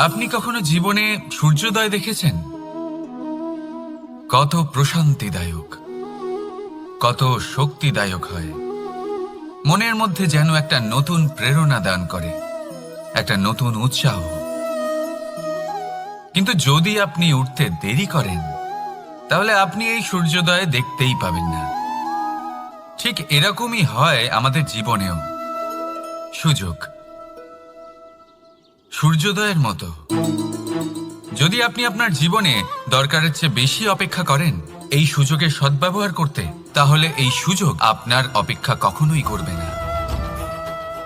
আপনি কখনো জীবনে সূর্যোদয় দেখেছেন? কত প্রশান্তিদায়ক, কত শক্তিদায়ক হয়। মনের মধ্যে যেন একটা নতুন প্রেরণা দান করে, একটা নতুন উৎসাহ। কিন্তু যদি আপনি উঠতে দেরি করেন, তাহলে আপনি এই সূর্যোদয় দেখতেই পাবেন না। ঠিক এরকমই হয় আমাদের জীবনেও। সুযোগ সূর্যোদয়ের মতো। যদি আপনি আপনার জীবনে দরকারের চেয়ে বেশি অপেক্ষা করেন এই সুযোগের সদ্ব্যবহার করতে, তাহলে এই সুযোগ আপনার অপেক্ষা কখনোই করবে না,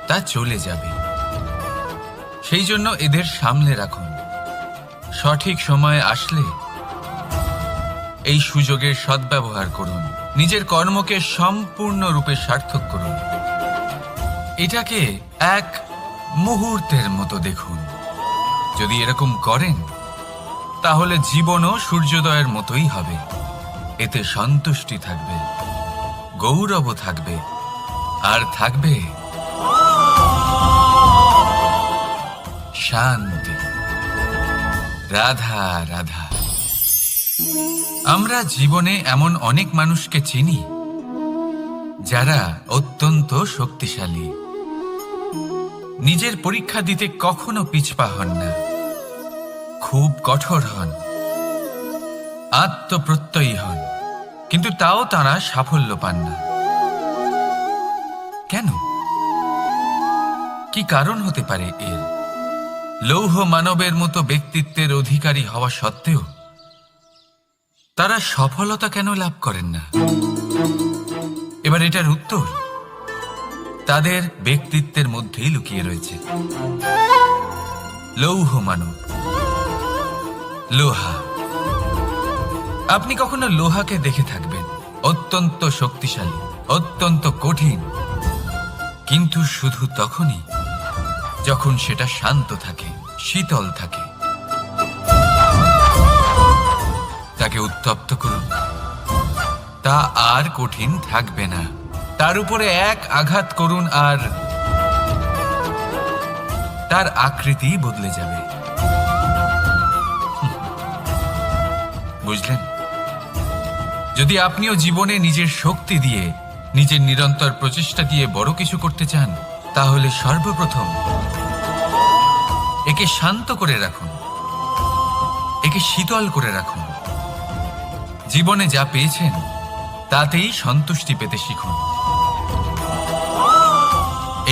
তা চলে যাবে। সেই জন্য এদের সামলে রাখুন। সঠিক সময় আসলে এই সুযোগের সদ্ব্যবহার করুন, নিজের কর্মকে সম্পূর্ণরূপে সার্থক করুন। এটাকে এক মুহূর্তের মতো দেখুন। যদি এরকম করেন, তাহলে জীবনও সূর্যোদয়ের মতোই হবে। এতে সন্তুষ্টি থাকবে, গৌরবও থাকবে, আর থাকবে শান্তি। রাধা রাধা। আমরা জীবনে এমন অনেক মানুষকে চিনি যারা অত্যন্ত শক্তিশালী, নিজের পরীক্ষা দিতে কখনো পিছপা হন না, খুব কঠোর হন, আত্মপ্রত্যয়ী হন, কিন্তু তাও তারা সাফল্য পান না। কেন? কি কারণ হতে পারে এর? লৌহ মানবের মতো ব্যক্তিত্বের অধিকারী হওয়া সত্ত্বেও তারা সফলতা কেন লাভ করেন না? এবার এটার উত্তর তাদের ব্যক্তিত্বের মধ্যেই লুকিয়ে রয়েছে। লৌহ মানব, লোহা। আপনি কখনো লোহাকে দেখে থাকবেন, অত্যন্ত শক্তিশালী, অত্যন্ত কঠিন, কিন্তু শুধু তখনই যখন সেটা শান্ত থাকে, শীতল থাকে। তাকে উত্তপ্ত করুন, তা আর কঠিন থাকবে না। তার উপরে এক আঘাত করুন আর তার আকৃতি বদলে যাবে। বুঝলেন? যদি আপনিও জীবনে নিজের শক্তি দিয়ে, নিজের নিরন্তর প্রচেষ্টা দিয়ে বড় কিছু করতে চান, তাহলে সর্বপ্রথম একে শান্ত করে রাখুন, একে শীতল করে রাখুন। জীবনে যা পেয়েছেন তাতেই সন্তুষ্টি পেতে শিখুন।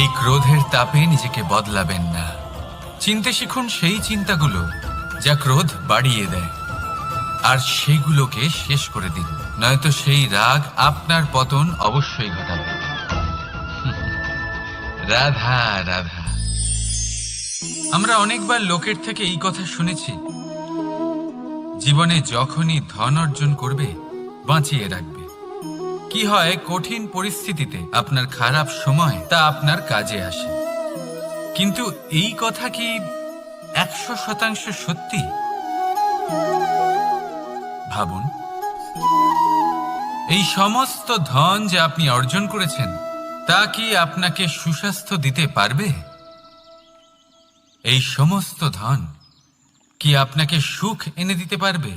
এই ক্রোধের তাপে নিজেকে বদলাবেন না। চিনতে শিখুন সেই চিন্তাগুলো যা ক্রোধ বাড়িয়ে দেয়, আর সেইগুলোকে শেষ করে দিন, নয়তো সেই রাগ আপনার পতন অবশ্যই ঘটাবে। রাধা রাধা। আমরা অনেকবার লোকের থেকে এই কথা শুনেছি, জীবনে যখনই ধন অর্জন করবে বাঁচিয়ে রাখবে। কি হয়, কঠিন পরিস্থিতিতে আপনার খারাপ সময় তা আপনার কাজে আসে। কিন্তু এই কথা কি 100% সত্যি? ভাবুন, এই সমস্ত ধন যে আপনি অর্জন করেছেন, তা কি আপনাকে সুস্বাস্থ্য দিতে পারবে? এই সমস্ত ধন কি আপনাকে সুখ এনে দিতে পারবে?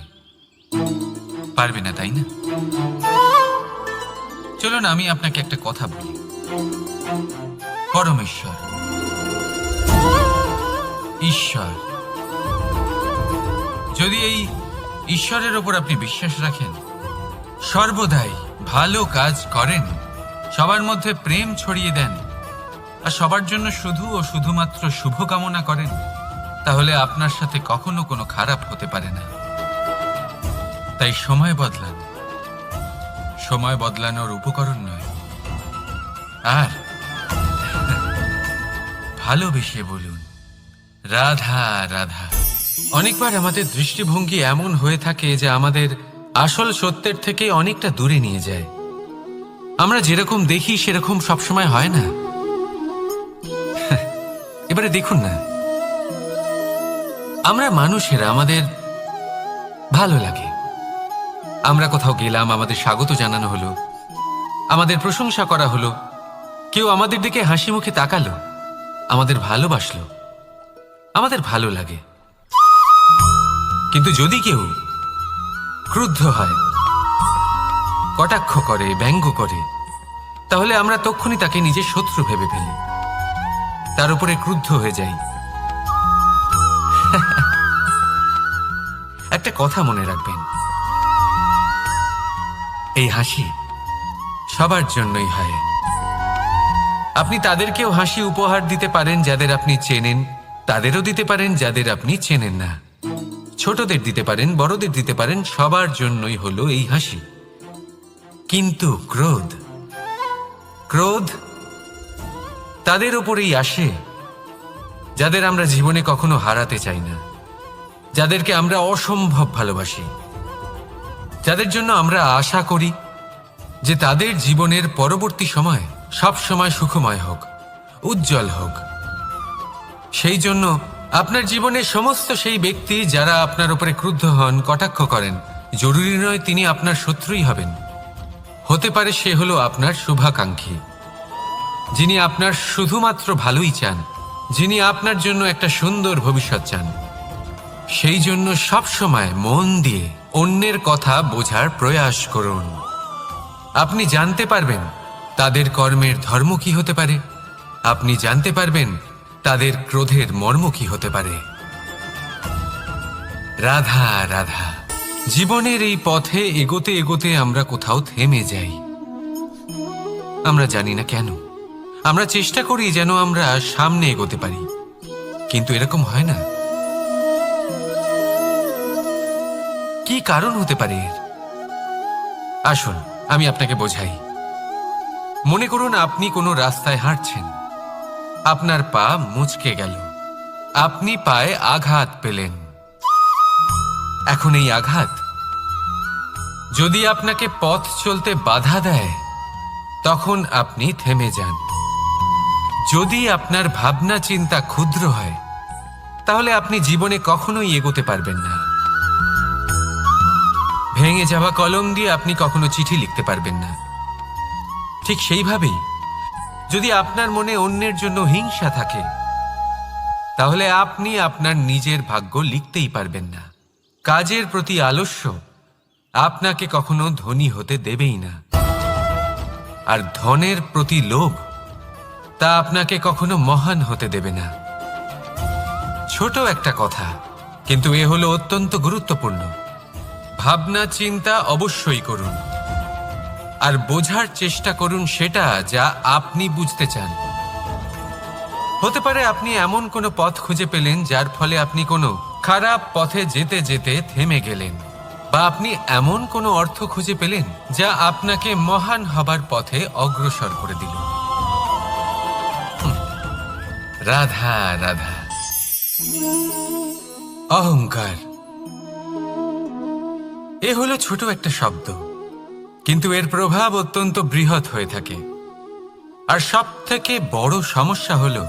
পারবে না, তাই না? চলুন আমি আপনাকে একটা কথা বলি। পরমেশ্বর, ঈশ্বর, যদি এই ঈশ্বরের ওপর আপনি বিশ্বাস রাখেন, সর্বদাই ভালো কাজ করেন, সবার মধ্যে প্রেম ছড়িয়ে দেন, আর সবার জন্য শুধু ও শুধুমাত্র শুভকামনা করেন, তাহলে আপনার সাথে কখনো কোনো খারাপ হতে পারে না। তাই সময় বদলান, সময় বদলানোর উপকরণ নয়। আর ভালোবেসে বলুন রাধা রাধা। অনেকবার আমাদের দৃষ্টিভঙ্গি এমন হয়ে থাকে যে আমাদের আসল সত্যের থেকে অনেকটা দূরে নিয়ে যায়। আমরা যেরকম দেখি সেরকম সবসময় হয় না। এবারে দেখুন না, আমরা মানুষেরা, আমাদের ভালো লাগে। আমরা কোথাও গেলাম, আমাদের স্বাগত জানানো হলো, আমাদের প্রশংসা করা হলো, কেউ আমাদের দিকে হাসি মুখে তাকালো, আমাদের ভালোবাসলো, আমাদের ভালো লাগে। কিন্তু যদি কেউ ক্রুদ্ধ হয়, কটাক্ষ করে, ব্যঙ্গ করে, তাহলে আমরা তক্ষুনি তাকে নিজের শত্রু ভেবে ফেলি, তার উপরে ক্রুদ্ধ হয়ে যাই। একটা কথা মনে রাখবেন, এই হাসি সবার জন্যই হয়। আপনি তাদেরকেও হাসি উপহার দিতে পারেন যাদের আপনি চেনেন, তাদেরও দিতে পারেন যাদের আপনি চেনেন না। ছোটদের দিতে পারেন, বড়দের দিতে পারেন, সবার জন্যই হলো এই হাসি। কিন্তু ক্রোধ, ক্রোধ তাদের উপরেই আসে যাদের আমরা জীবনে কখনো হারাতে চাই না, যাদেরকে আমরা অসম্ভব ভালোবাসি, যাদের জন্য আমরা আশা করি যে তাদের জীবনের পরবর্তী সময় সব সময় সুখময় হোক, উজ্জ্বল হোক। সেই জন্য আপনার জীবনের সমস্ত সেই ব্যক্তি যারা আপনার উপরে ক্রুদ্ধ হন, কটাক্ষ করেন, জরুরি নয় তিনি আপনার শত্রুই হবেন। হতে পারে সে হলো আপনার শুভাকাঙ্ক্ষী, যিনি আপনার শুধুমাত্র ভালোই চান, যিনি আপনার জন্য একটা সুন্দর ভবিষ্যৎ চান। সেই জন্য সবসময় মন দিয়ে অন্যের কথা বোঝার প্রয়াস করুন। আপনি জানতে পারবেন তাদের কর্মের ধর্ম কি হতে পারে, আপনি জানতে পারবেন তাদের ক্রোধের মর্ম কি হতে পারে। রাধা রাধা। জীবনের এই পথে এগোতে এগোতে আমরা কোথাও থেমে যাই, আমরা জানি না কেন। আমরা চেষ্টা করি যেন আমরা সামনে এগোতে পারি, কিন্তু এরকম হয় না। কি কারণ হতে পারে এর? আসুন আমি আপনাকে বোঝাই। মনে করুন আপনি কোনো রাস্তায় হাঁটছেন, আপনার পা মুচকে গেল, আপনি পায়ে আঘাত পেলেন। এখন এই আঘাত যদি আপনাকে পথ চলতে বাধা দেয়, তখন আপনি থেমে যান। যদি আপনার ভাবনা চিন্তা ক্ষুদ্র হয়, তাহলে আপনি জীবনে কখনোই এগোতে পারবেন না। ভেঙে যাওয়া কলম দিয়ে আপনি কখনো চিঠি লিখতে পারবেন না। ঠিক সেইভাবেই যদি আপনার মনে অন্যের জন্য হিংসা থাকে, তাহলে আপনি আপনার নিজের ভাগ্য লিখতেই পারবেন না। কাজের প্রতি আলস্য আপনাকে কখনো ধনী হতে দেবেই না, আর ধনের প্রতি লোভ তা আপনাকে কখনো মহান হতে দেবে না। ছোট একটা কথা, কিন্তু এ হলো অত্যন্ত গুরুত্বপূর্ণ। ভাবনা চিন্তা অবশ্যই করুন, আর বোঝার চেষ্টা করুন সেটা যা আপনি বুঝতে চান। হতে পারে আপনি এমন কোনো পথ খুঁজে পেলেন যার ফলে আপনি কোনো খারাপ পথে যেতে যেতে থেমে গেলেন, বা আপনি এমন কোনো অর্থ খুঁজে পেলেন যা আপনাকে মহান হবার পথে অগ্রসর করে দিল। রাধা রাধা। অহংকার এ হলো ছোট একটা শব্দ, কিন্তু এর প্রভাব অত্যন্ত বৃহৎ হয়ে থাকে। আর সব থেকে বড় সমস্যা হলো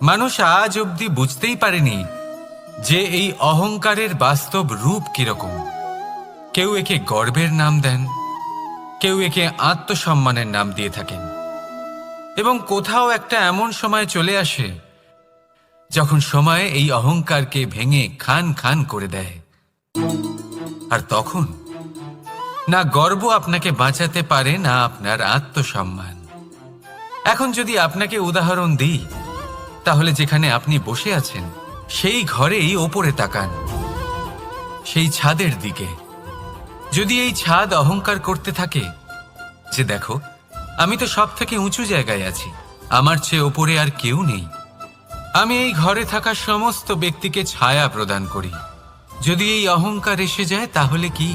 মানুষ আজ অবধি বুঝতেই পারেনি যে এই অহংকারের বাস্তব রূপ কিরকম। কেউ একে গর্বের নাম দেন, কেউ একে আত্মসম্মানের নাম দিয়ে থাকেন, এবং কোথাও একটা এমন সময় চলে আসে যখন সময় এই অহংকারকে ভেঙে খান খান করে দেয়। আর তখন না গর্ব আপনাকে বাঁচাতে পারে, না আপনার আত্মসম্মান। এখন যদি আপনাকে উদাহরণ দিই, তাহলে যেখানে আপনি বসে আছেন সেই ঘরেই ওপরে তাকান, সেই ছাদের দিকে। যদি এই ছাদ অহংকার করতে থাকে যে দেখো আমি তো সব থেকে উঁচু জায়গায় আছি, আমার চেয়ে ওপরে আর কেউ নেই, আমি এই ঘরে থাকা সমস্ত ব্যক্তিকে ছায়া প্রদান করি, যদি এই অহংকার এসে যায় তাহলে কি?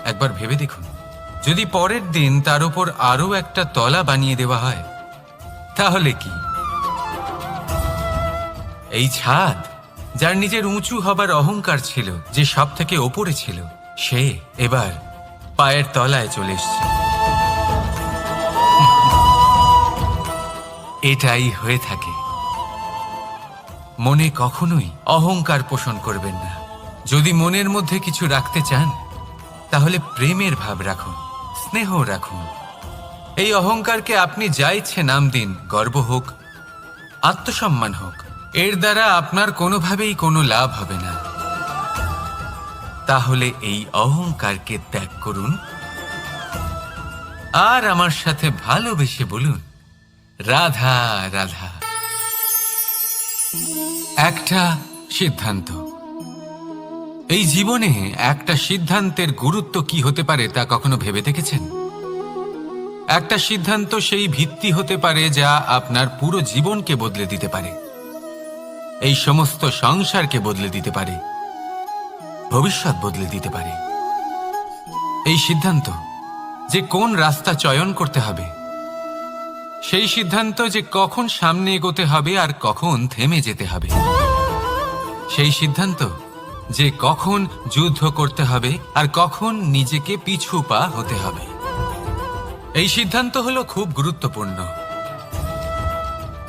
একবার ভেবে দেখুন, যদি পরের দিন তার উপর আরো একটা তলা বানিয়ে দেওয়া হয় তাহলে কি? এই ছাদ যার নিজের উঁচু হবার অহংকার ছিল, যে সব থেকে ওপরে ছিল, সে এবার পায়ের তলায় চলে এসছে। এটাই হয়ে থাকে। মনে কখনোই অহংকার পোষণ করবেন না। যদি মনের মধ্যে কিছু রাখতে চান তাহলে প্রেমের ভাব রাখুন, স্নেহ রাখুন। এই অহংকারকে আপনি যা ইচ্ছে নাম দিন, গর্ব হোক, আত্মসম্মান হোক, এর দ্বারা আপনার কোনোভাবেই কোনো লাভ হবে না। তাহলে এই অহংকারকে ত্যাগ করুন আর আমার সাথে ভালোবেসে বলুন, রাধা রাধা। একটা সিদ্ধান্ত। এই জীবনে একটা সিদ্ধান্তের গুরুত্ব কি হতে পারে তা কখনো ভেবে দেখেছেন? একটা সিদ্ধান্ত সেই ভিত্তি হতে পারে যা আপনার পুরো জীবনকে বদলে দিতে পারে, এই সমস্ত সংসারকে বদলে দিতে পারে, ভবিষ্যৎ বদলে দিতে পারে। এই সিদ্ধান্ত যে কোন রাস্তা চয়ন করতে হবে, সেই সিদ্ধান্ত যে কখন সামনে এগোতে হবে আর কখন থেমে যেতে হবে, সেই সিদ্ধান্ত যে কখন যুদ্ধ করতে হবে আর কখন নিজেকে পিছু পা হতে হবে। এই সিদ্ধান্ত হলো খুব গুরুত্বপূর্ণ।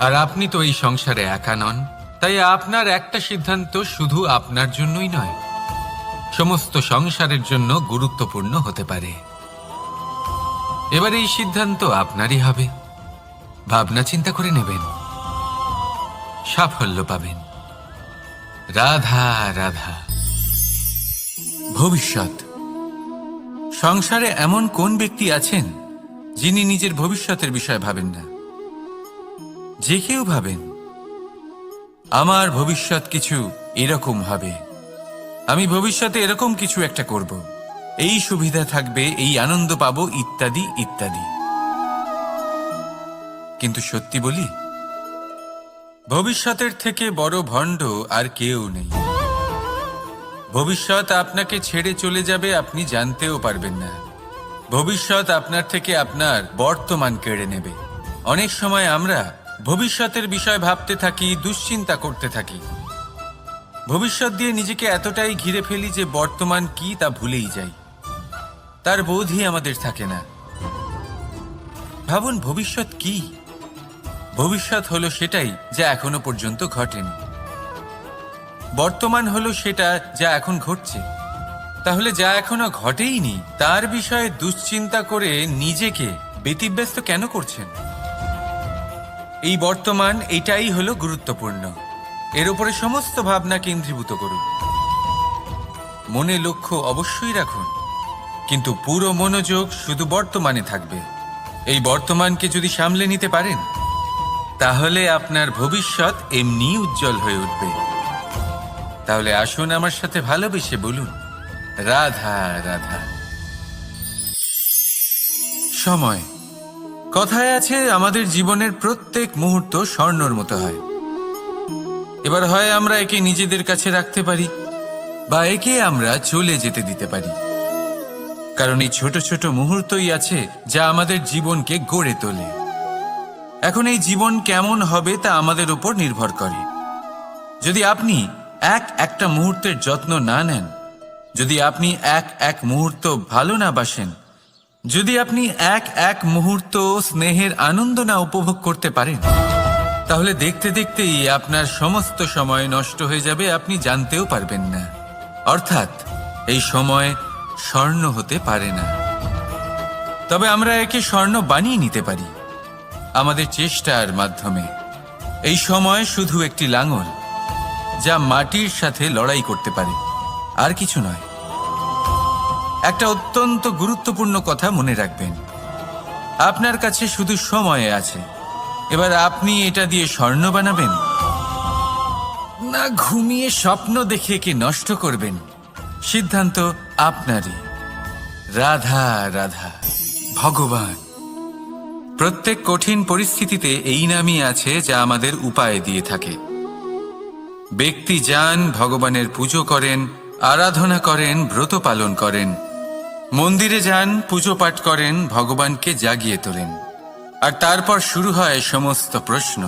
আর আপনি তো এই সংসারে একা নন, তাই আপনার একটা সিদ্ধান্ত শুধু আপনার জন্যই নয়, সমস্ত সংসারের জন্য গুরুত্বপূর্ণ হতে পারে। এবার এই সিদ্ধান্ত আপনারই হবে। ভাবনা চিন্তা করে নেবেন, সাফল্য পাবেন। রাধা রাধা। ভবিষ্যৎ। সংসারে এমন কোন ব্যক্তি আছেন যিনি নিজের ভবিষ্যতের বিষয়ে ভাবেন না? যে কেউ ভাবেন, আমার ভবিষ্যৎ কিছু এরকম হবে, আমি ভবিষ্যতে এরকম কিছু একটা করব, এই সুবিধা থাকবে, এই আনন্দ পাবো, ইত্যাদি ইত্যাদি। কিন্তু সত্যি বলি, ভবিষ্যতের থেকে বড় ভণ্ড আর কেউ নেই। ভবিষ্যৎ আপনাকে ছেড়ে চলে যাবে, আপনি জানতেও পারবেন না। ভবিষ্যৎ আপনার থেকে আপনার বর্তমান কেড়ে নেবে। অনেক সময় আমরা ভবিষ্যতের বিষয় ভাবতে থাকি, দুশ্চিন্তা করতে থাকি। ভবিষ্যৎ দিয়ে নিজেকে এতটাই ঘিরে ফেলি যে বর্তমান কি তা ভুলেই যাই, তার বোধই আমাদের থাকে না। ভাবুন, ভবিষ্যৎ কি? ভবিষ্যৎ হলো সেটাই যা এখনো পর্যন্ত ঘটেনি। বর্তমান হলো সেটা যা এখন ঘটছে। তাহলে যা এখনো ঘটেইনি তার বিষয়ে দুশ্চিন্তা করে নিজেকে ব্যতিব্যস্ত কেন করছেন? এই বর্তমান, এটাই হলো গুরুত্বপূর্ণ। এর উপরে সমস্ত ভাবনা কেন্দ্রীভূত করুন। মনে লক্ষ্য অবশ্যই রাখুন, কিন্তু পুরো মনোযোগ শুধু বর্তমানে থাকবে। এই বর্তমানকে যদি সামলে নিতে পারেন, তাহলে আপনার ভবিষ্যৎ এমনি উজ্জ্বল হয়ে উঠবে। তাহলে আসুন আমার সাথে ভালোবেসে বলুন, রাধা রাধা। সময়। কথায় আছে, আমাদের জীবনের প্রত্যেক মুহূর্ত স্বর্ণর মতো হয়। এবার হয় আমরা একে নিজেদের কাছে রাখতে পারি বা একে আমরা চলে যেতে দিতে পারি, কারণ এই ছোট ছোট মুহূর্তই আছে যা আমাদের জীবনকে গড়ে তোলে। এখন এই জীবন কেমন হবে তা আমাদের উপর নির্ভর করে। যদি আপনি একটা মুহূর্তের যত্ন না নেন, যদি আপনি এক মুহূর্ত ভালো না বাসেন, যদি আপনি এক মুহূর্ত স্নেহের আনন্দ না উপভোগ করতে পারেন, তাহলে দেখতে দেখতেই আপনার সমস্ত সময় নষ্ট হয়ে যাবে, আপনি জানতেও পারবেন না। অর্থাৎ এই সময় স্বর্ণ হতে পারে না। তবে আমরা একে স্বর্ণ বানিয়ে নিতে পারি আমাদের চেষ্টার মাধ্যমে। এই সময় শুধু একটি লাঙল যা মাটির সাথে লড়াই করতে পারে, আর কিছু নয়। একটা অত্যন্ত গুরুত্বপূর্ণ কথা মনে রাখবেন, আপনার কাছে শুধু সময় আছে। এবার আপনি এটা দিয়ে স্বর্ণ বানাবেন না ঘুমিয়ে স্বপ্ন দেখে কি নষ্ট করবেন, সিদ্ধান্ত আপনারই। রাধা রাধা। ভগবান। প্রত্যেক কঠিন পরিস্থিতিতে এই নামই আছে যা আমাদের উপায় দিয়ে থাকে। ব্যক্তি যান, ভগবানের পুজো করেন, আরাধনা করেন, ব্রত পালন করেন, মন্দিরে যান, পুজো পাঠ করেন, ভগবানকে জাগিয়ে তোলেন। আর তারপর শুরু হয় সমস্ত প্রশ্ন।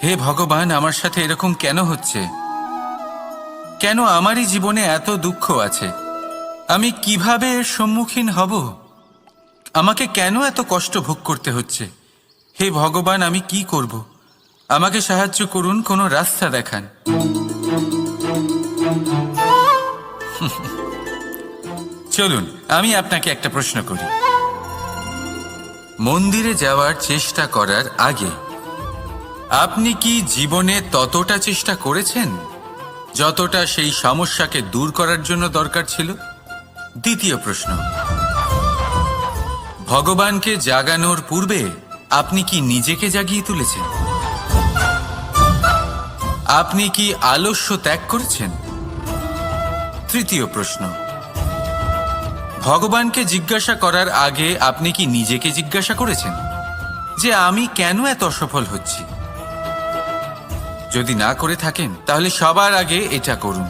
হে ভগবান, আমার সাথে এরকম কেন হচ্ছে? কেন আমারই জীবনে এত দুঃখ আছে? আমি কিভাবে এর সম্মুখীন হব? আমাকে কেন এত কষ্ট ভোগ করতে হচ্ছে? হে ভগবান, আমি কি করব? আমাকে সাহায্য করুন, কোনো রাস্তা দেখান। চলুন আমি আপনাকে একটা প্রশ্ন করি। মন্দিরে যাওয়ার চেষ্টা করার আগে আপনি কি জীবনে ততটা চেষ্টা করেছেন যতটা সেই সমস্যাকে দূর করার জন্য দরকার ছিল? দ্বিতীয় প্রশ্ন, ভগবানকে জাগানোর পূর্বে আপনি কি নিজেকে জাগিয়ে তুলেছেন? আপনি কি আলস্য ত্যাগ করেছেন? তৃতীয় প্রশ্ন, ভগবানকে জিজ্ঞাসা করার আগে আপনি কি নিজেকে জিজ্ঞাসা করেছেন যে আমি কেন এত অসফল হচ্ছি? যদি না করে থাকেন তাহলে সবার আগে এটা করুন।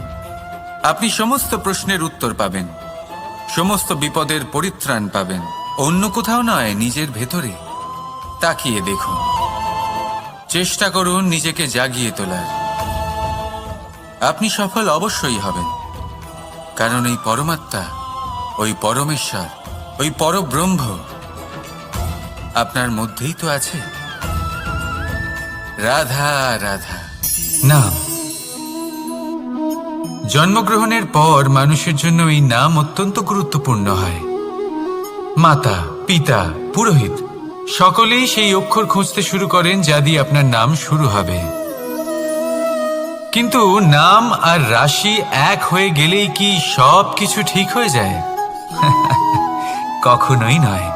আপনি সমস্ত প্রশ্নের উত্তর পাবেন, সমস্ত বিপদের পরিত্রাণ পাবেন। অন্য কোথাও নয়, নিজের ভেতরে তাকিয়ে দেখুন। চেষ্টা করুন নিজেকে জাগিয়ে তোলার। আপনি সফল অবশ্যই হবেন, কারণ এই পরমাত্মা, ওই পরমেশ্বর, ওই পরব্রহ্ম আপনার মধ্যেই তো আছে। রাধা রাধা। নাম। জন্মগ্রহণের পর মানুষের জন্য এই নাম অত্যন্ত গুরুত্বপূর্ণ হয়। মাতা, পিতা, পুরোহিত সকলেই সেই অক্ষর খুঁজতে শুরু করেন যা দিয়ে আপনার নাম শুরু হবে। কিন্তু নাম আর রাশি এক হয়ে গেলেই কি সব কিছু ঠিক হয়ে যায়? কখনোই নয়,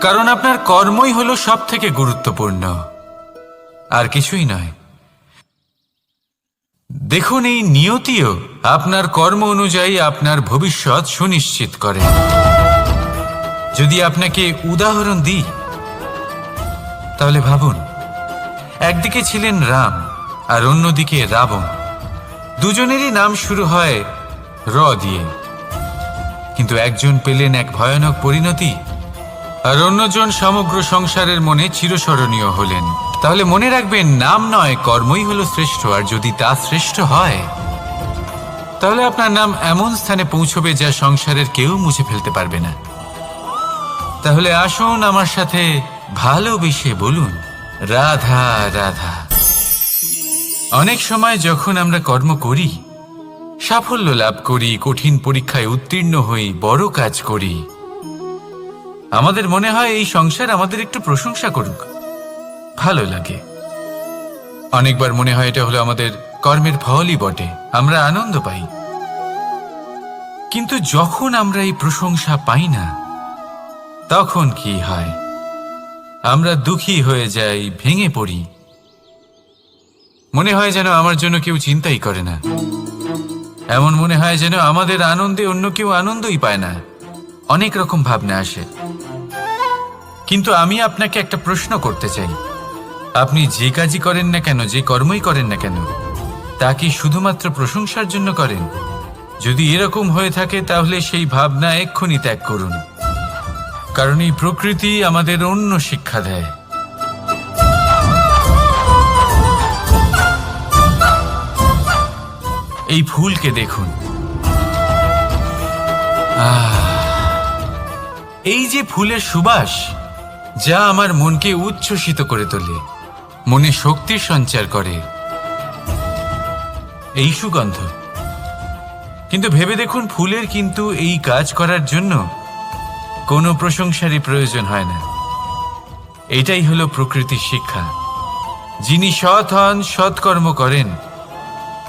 কারণ আপনার কর্মই হলো সব থেকে গুরুত্বপূর্ণ, আর কিছুই নয়। দেখুন, এই নিয়তিও আপনার কর্ম অনুযায়ী আপনার ভবিষ্যৎ সুনিশ্চিত করে। যদি আপনাকে উদাহরণ দিই তাহলে ভাবুন, একদিকে ছিলেন রাম আর অন্যদিকে রাবণ। দুজনেরই নাম শুরু হয় র দিয়ে, কিন্তু একজন পেলেন এক ভয়ানক পরিণতি আর অন্যজন সমগ্র সংসারের মনে চিরস্মরণীয় হলেন। তাহলে মনে রাখবেন, নাম নয়, কর্মই হলো শ্রেষ্ঠ। আর যদি তা শ্রেষ্ঠ হয় তাহলে আপনার নাম এমন স্থানে পৌঁছবে যা সংসারের কেউ মুছে ফেলতে পারবে না। তাহলে আসুন আমার সাথে ভালোবেসে বলুন, রাধা রাধা। অনেক সময় যখন আমরা কর্ম করি, সাফল্য লাভ করি, কঠিন পরীক্ষায় উত্তীর্ণ হই, বড় কাজ করি, আমাদের মনে হয় এই সংসার আমাদের একটু প্রশংসা করুক, ভালো লাগে। অনেকবার মনে হয় এটা হলো আমাদের কর্মের ফলই বটে, আমরা আনন্দ পাই। কিন্তু যখন আমরা এই প্রশংসা পাই না, তখন কি হয়? আমরা দুঃখী হয়ে যাই, ভেঙে পড়ি। মনে হয় যেন আমার জন্য কেউ চিন্তাই করে না। এমন মনে হয় যেন আমাদের আনন্দে অন্য কেউ আনন্দই পায় না। অনেক রকম ভাবনা আসে। কিন্তু আমি আপনাকে একটা প্রশ্ন করতে চাই, আপনি যে কাজই করেন না কেন, যে কর্মই করেন না কেন, তা কি শুধুমাত্র প্রশংসার জন্য করেন? যদি এরকম হয়ে থাকে তাহলে সেই ভাবনা এক্ষুনি ত্যাগ করুন, কারণ এই প্রকৃতি আমাদের অন্য শিক্ষা দেয়। এই ফুলকে দেখুন, এই যে ফুলের সুবাস, যা আমার মনকে উচ্ছ্বসিত করে তোলে, মনে শক্তির সঞ্চার করে, এই সুগন্ধ। কিন্তু ভেবে দেখুন, ফুলের কিন্তু এই কাজ করার জন্য কোনো প্রশংসারই প্রয়োজন হয় না। এটাই হলো প্রকৃতির শিক্ষা। যিনি সৎ হন, সৎকর্ম করেন,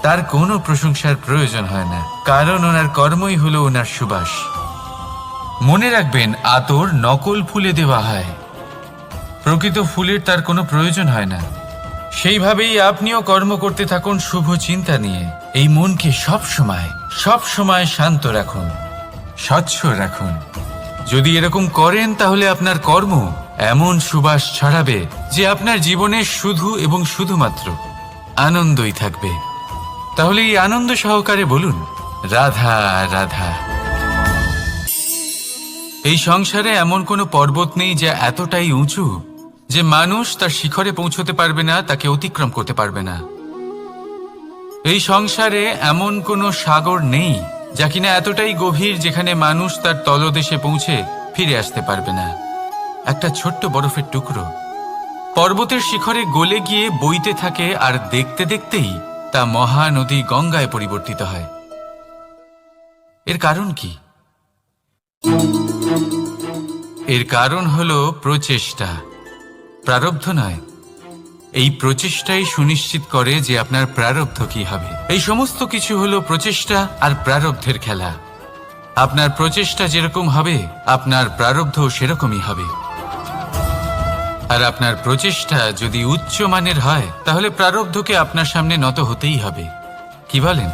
তার কোনো প্রশংসার প্রয়োজন হয় না, কারণ ওনার কর্মই হলো ওনার সুবাস। মনে রাখবেন, আতর নকল ফুলে দেওয়া হয়, প্রকৃত ফুলের তার কোনো প্রয়োজন হয় না। সেইভাবেই আপনিও কর্ম করতে থাকুন শুভ চিন্তা নিয়ে। এই মনকে সব সময় শান্ত রাখুন, স্বচ্ছ রাখুন। যদি এরকম করেন তাহলে আপনার কর্ম এমন সুবাস ছড়াবে যে আপনার জীবনে শুধু এবং শুধুমাত্র আনন্দই থাকবে। তাহলে এই আনন্দ সহকারে বলুন, রাধা রাধা। এই সংসারে এমন কোনো পর্বত নেই যা এতটাই উঁচু যে মানুষ তার শিখরে পৌঁছতে পারবে না, তাকে অতিক্রম করতে পারবে না। এই সংসারে এমন কোনো সাগর নেই যা কিনা এতটাই গভীর যেখানে মানুষ তার তলদেশে পৌঁছে ফিরে আসতে পারবে না। একটা ছোট্ট বরফের টুকরো পর্বতের শিখরে গলে গিয়ে বইতে থাকে, আর দেখতে দেখতেই তা মহানদী গঙ্গায় পরিবর্তিত হয়। এর কারণ কি? এর কারণ হলো প্রচেষ্টা, প্রারব্ধ নয়। এই প্রচেষ্টাই সুনিশ্চিত করে যে আপনার প্রারব্ধ কি হবে। এই সমস্ত কিছু হলো প্রচেষ্টা আর প্রারব্ধের খেলা। আপনার প্রচেষ্টা যেরকম হবে আপনার প্রারব্ধ সেরকমই হবে। আর আপনার প্রচেষ্টা যদি উচ্চ মানের হয় তাহলে প্রারব্ধকে আপনার সামনে নত হতেই হবে। কি বলেন?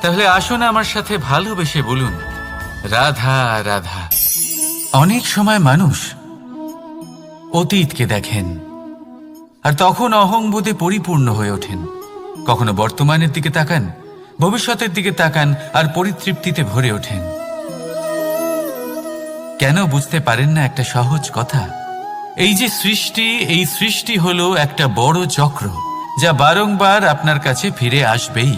তাহলে আসুন আমার সাথে ভালোবেসে বলুন, রাধা রাধা। অনেক সময় মানুষ অতীতকে দেখেন আর তখন অহংবোধে পরিপূর্ণ হয়ে ওঠেন। কখনো বর্তমানের দিকে তাকান, ভবিষ্যতের দিকে তাকান আর পরিতৃপ্তিতে ভরে ওঠেন। কেন বুঝতে পারেন না একটা সহজ কথা? এই যে সৃষ্টি, এই সৃষ্টি হলো একটা বড় চক্র যা বারংবার আপনার কাছে ফিরে আসবেই।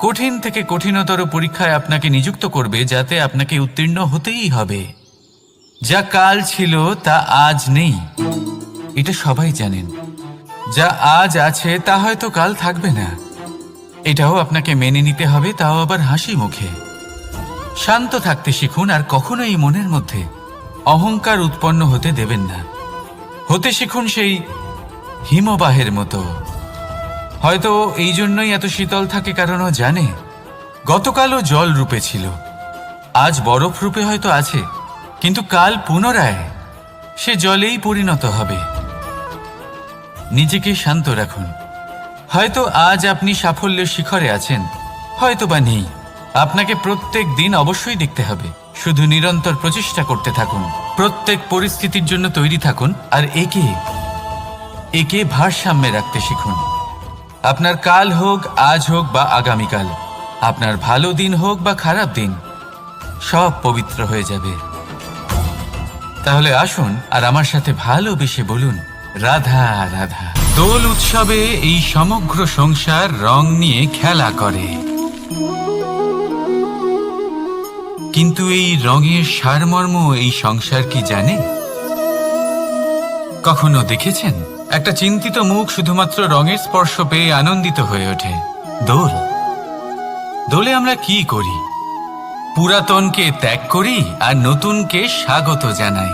কঠিন থেকে কঠিনতর পরীক্ষায় আপনাকে নিযুক্ত করবে যাতে আপনাকে উত্তীর্ণ হতেই হবে। যা কাল ছিল তা আজ নেই, এটা সবাই জানেন। যা আজ আছে তা হয়তো কাল থাকবে না, এটাও আপনাকে মেনে নিতে হবে, তাও আবার হাসি মুখে। শান্ত থাকতে শিখুন আর কখনোই মনের মধ্যে অহংকার উৎপন্ন হতে দেবেন না। হতে শিখুন সেই হিমবাহের মতো। হয়তো এই জন্যই এত শীতল থাকে কারণ ও জানে গতকালও জল রূপে ছিল, আজ বরফ রূপে হয়তো আছে, কিন্তু কাল পুনরায় সে জলেই পরিণত হবে। নিজেকে শান্ত রাখুন। হয়তো আজ আপনি সাফল্যের শিখরে আছেন, হয়তো বা নেই। আপনাকে প্রত্যেক দিন অবশ্যই দেখতে হবে। শুধু নিরন্তর প্রচেষ্টা করতে থাকুন, প্রত্যেক পরিস্থিতির জন্য তৈরি থাকুন আর একে ভারসাম্যে রাখতে শিখুন। আপনার কাল হোক, আজ হোক বা আগামীকাল, আপনার ভালো দিন হোক বা খারাপ দিন, সব পবিত্র হয়ে যাবে। তাহলে আসুন আর আমার সাথে ভালোবেসে বলুন, রাধা রাধা। দোল উৎসবে এই সমগ্র সংসার রং নিয়ে খেলা করে, কিন্তু এই রঙের সারমর্ম এই সংসার কি জানে? কখনো দেখেছেন একটা চিন্তিত মুখ শুধুমাত্র রঙের স্পর্শ পেয়ে আনন্দিত হয়ে ওঠে? দোলে আমরা কি করি? পুরাতনকে ত্যাগ করি আর নতুনকে স্বাগত জানাই।